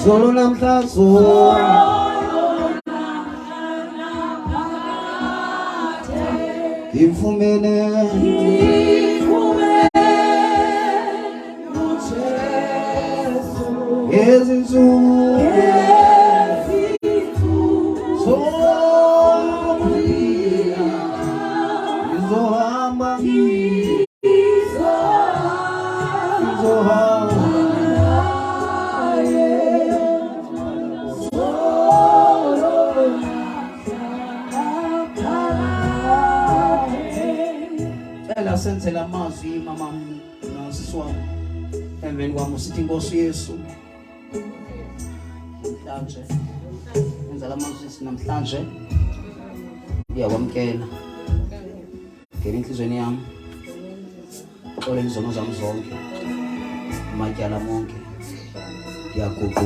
Zolo namhlazo Kimfumene Ezinsuku senzela amazwi mama nosisi wami emveni kwami sithi Nkosi Yesu namhlanje senzela amazwi namhlanje ngiyakwamkela ngene inhlizweni yami xole izono zami zonke amatyala monke ngiyaguquka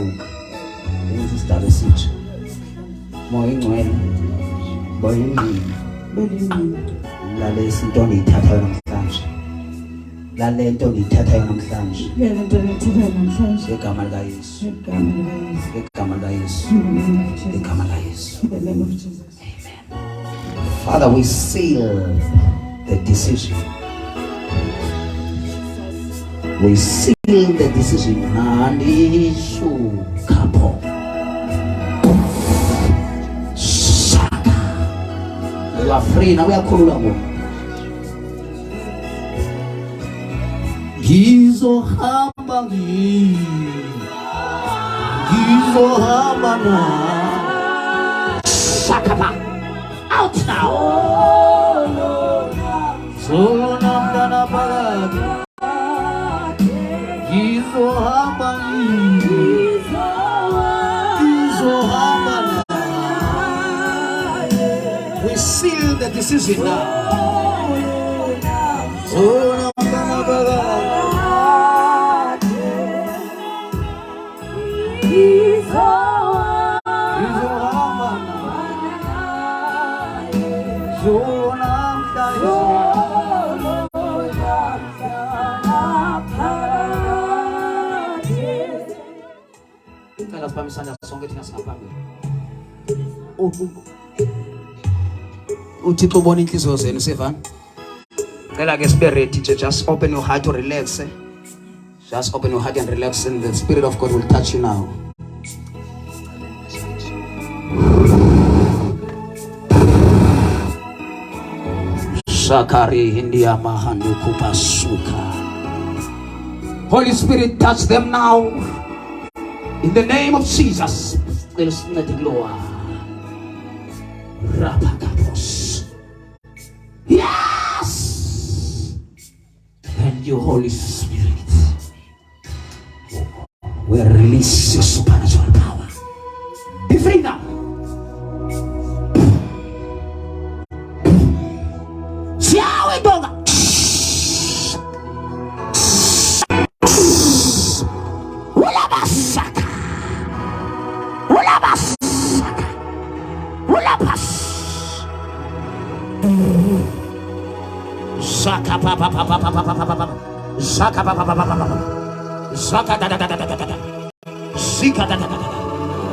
ngenza isidaba esitsha moya ingcwele boyini lale isinto ngiyithathayo namhlanje lale nto ngiyithathayo namhlanje ngegama likaYesu ngegama likaYesu ngegama likaYesu. Amen. Father, we seal the decision. We seal the decision. Nandishu kapo. You are free now. We are cool. Gizohamba na Sakapa. Out now. Solo namdana parad. Gizohamba na. We seal the decision now. Solo namdana parad. Uthixo ubona inhliziyo zenu Sevan. Ngela ke sibe ready, just open your heart to relax. Just open your heart and relax, and the Spirit of God will touch you now. Shakari India Mahanu Kupasuka. Holy Spirit, touch them now. In the name of Jesus. There's nothing lower. Rapakapos. Yes! Thank you, Holy Spirit. We release your supernatural power. Be free now. See how we do that. Ulabasaka. Ulabasaka. Ulabas. Zaka papa papa papa papa. Zaka papa papa papa. Zaka da da da da da da. Zika da da da da.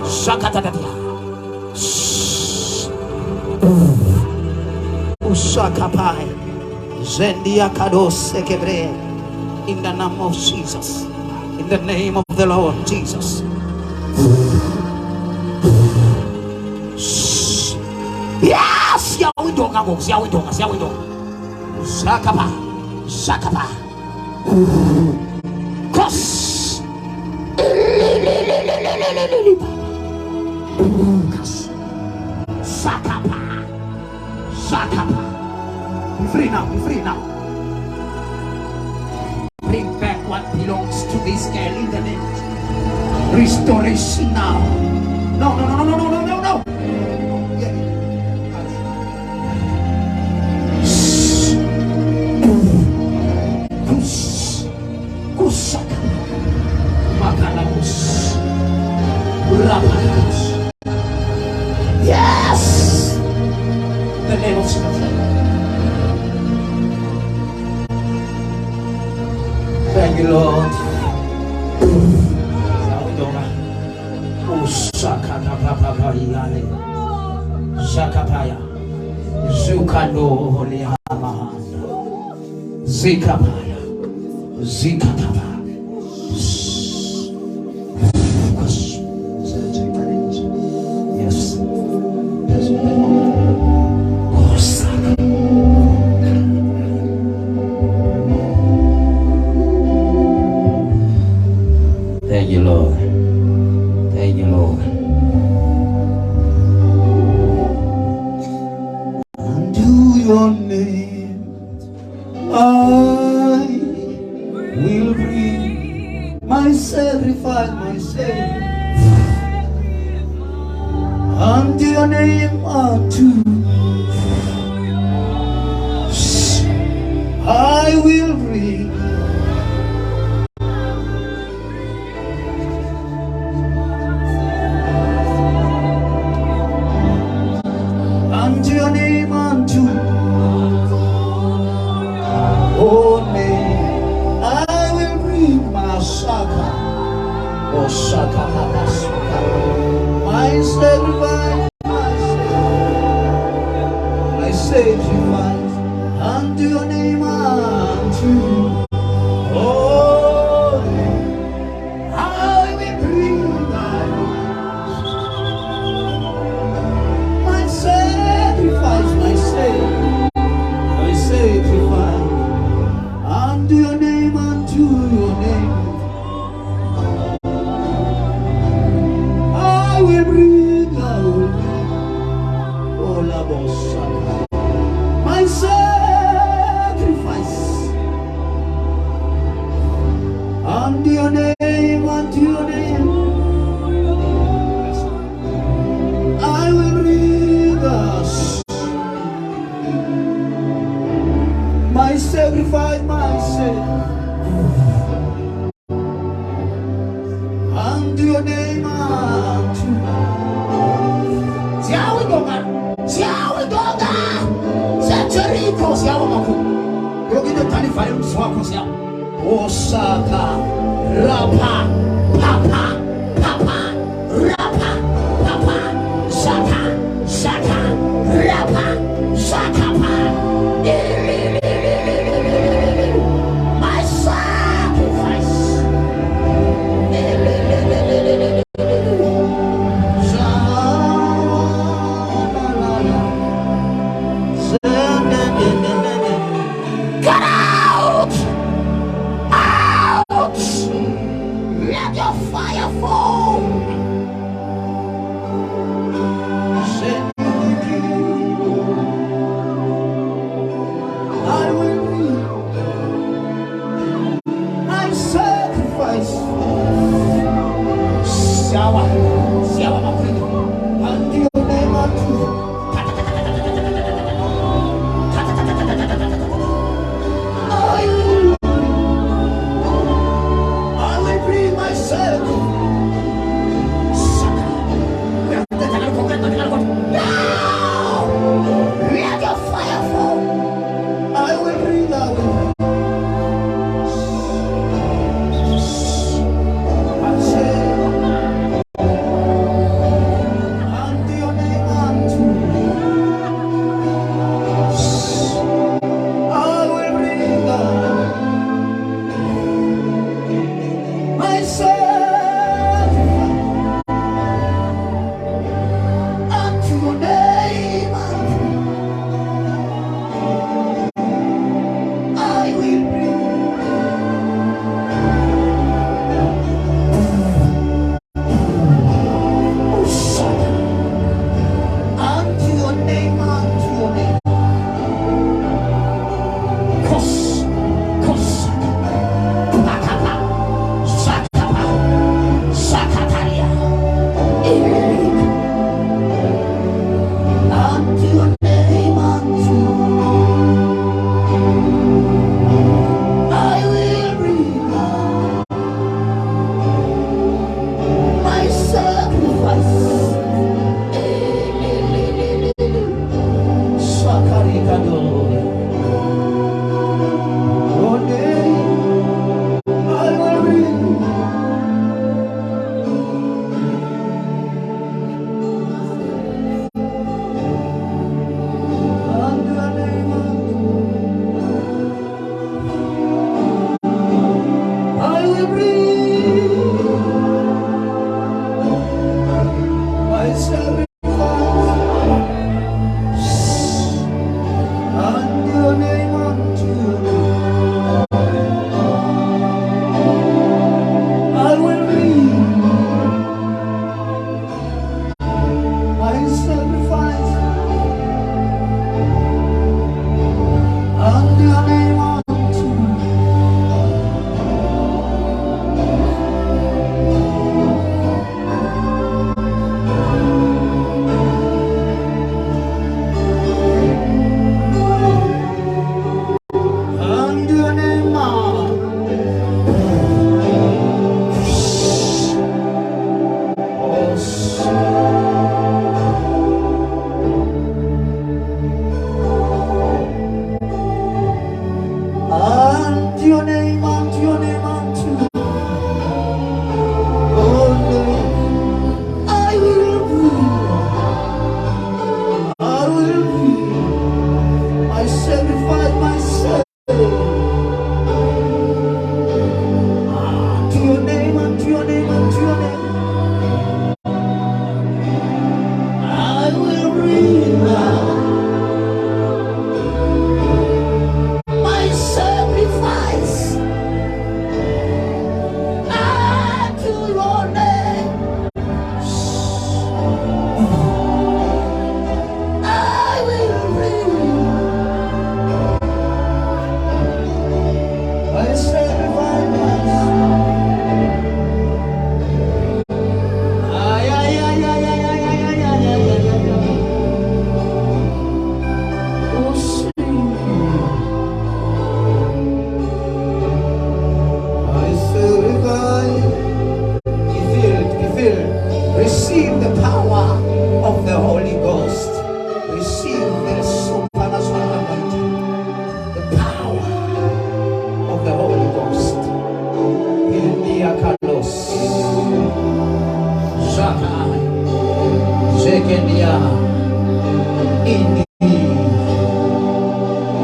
Zaka da da da. Usaka pai. Zendia kados sekebre. In the name of Jesus. In the name of the Lord Jesus. Yes, Yahweh donga go, Yahweh donga, Yahweh donga. Zakapa, Zakapa. Kos. Zakapa, Zakapa. Be free now, be free now. Bring back what belongs to this girl in the name. Restoration now. No, no, no, no, no, no, no, no. Yes! In the name of Jesus. Thank you, Lord. Shakapaya. Zukano Lehamahanda. Zikapaya. Zikatapa. Yes. Thank you, Lord. Thank you, Lord. Unto your name I will bring my sacrifice, my Savior. Unto your name unto I will bring unto your name unto oh name I will bring my shaka oh shaka my sacrifice my sacrifice unto your name unto oh name I will bring my sacrifice my sacrifice Until the name of Siawe donga. Jericho siawe maku. Yogide tani fare mswako siawe. Osaka rapa papa rapa shaka rapa shaka pa. My sacrifice. Get out! Out! Let your fire fall! I will be my sacrifice. Siawa makwini. Until the name of Jesus. I will bring myself.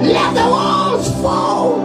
Let the walls fall.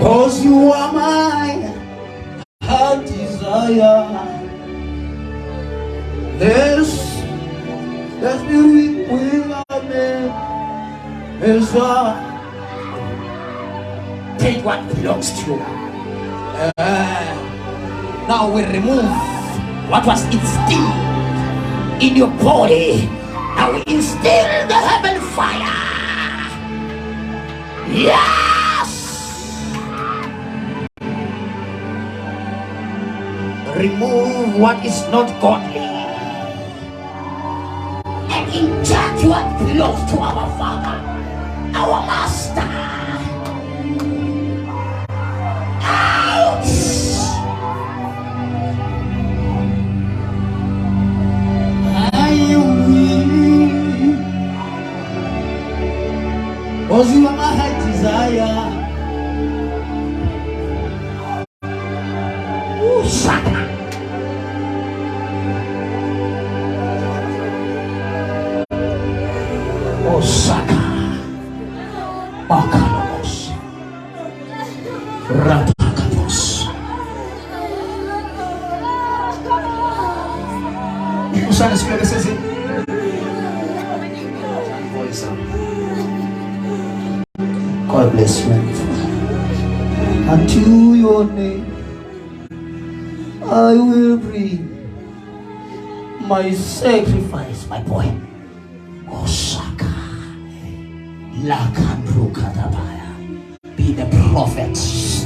Cause you are my heart desire. Let's be without me. Take what belongs to you. Now we remove what was instilled in your body. Now we instill the heaven fire. Yes! Remove what is not godly and inject what belongs to our Father, our Master. Out! I will, cause you are my heart desire. Ooh, Shaka. Osaka Bakalabos Ratakabos. Usando esse bebê assim. God bless you. Unto your name I will bring my sacrifice, my boy. Osaka. Be the prophets.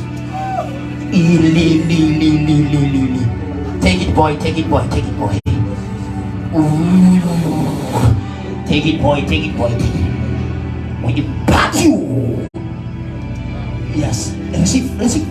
Take it, boy, take it, boy, take it, boy. Take it, boy, take it, boy, take it. We impart you. Yes, receive, receive.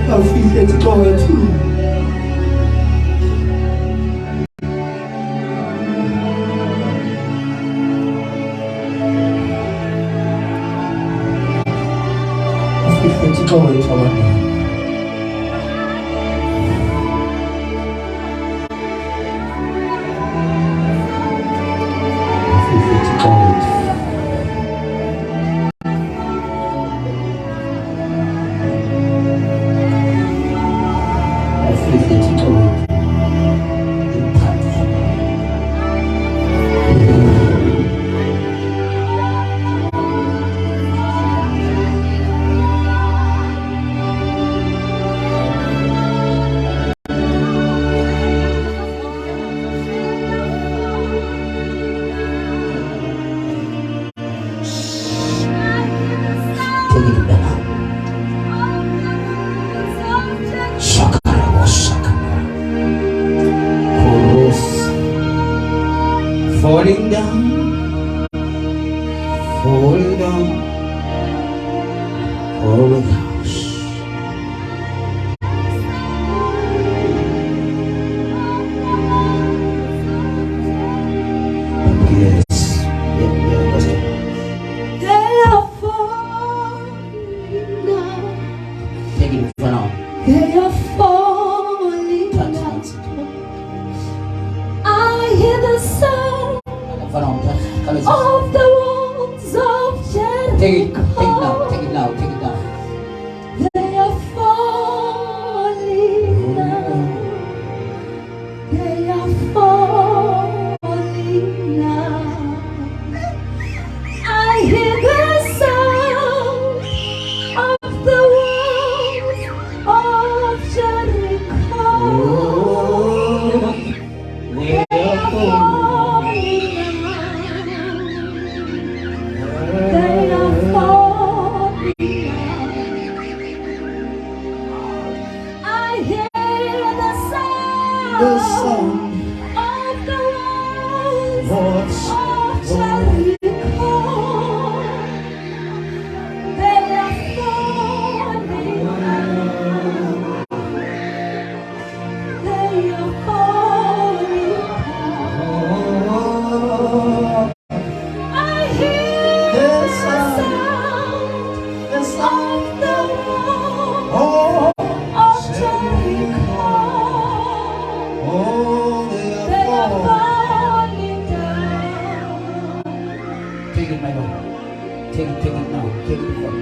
I feel it's going too. It's going to falling down, falling down, falling house. Yes, They are falling down. Take it for now. They are falling. the sound of the walls was of Jericho. They are falling down. They are falling down. I hear the the sound, sound the sound of the walls of of Jericho. oh, they They are are falling. falling down. Take it, my Lord. Take it now. Take it before.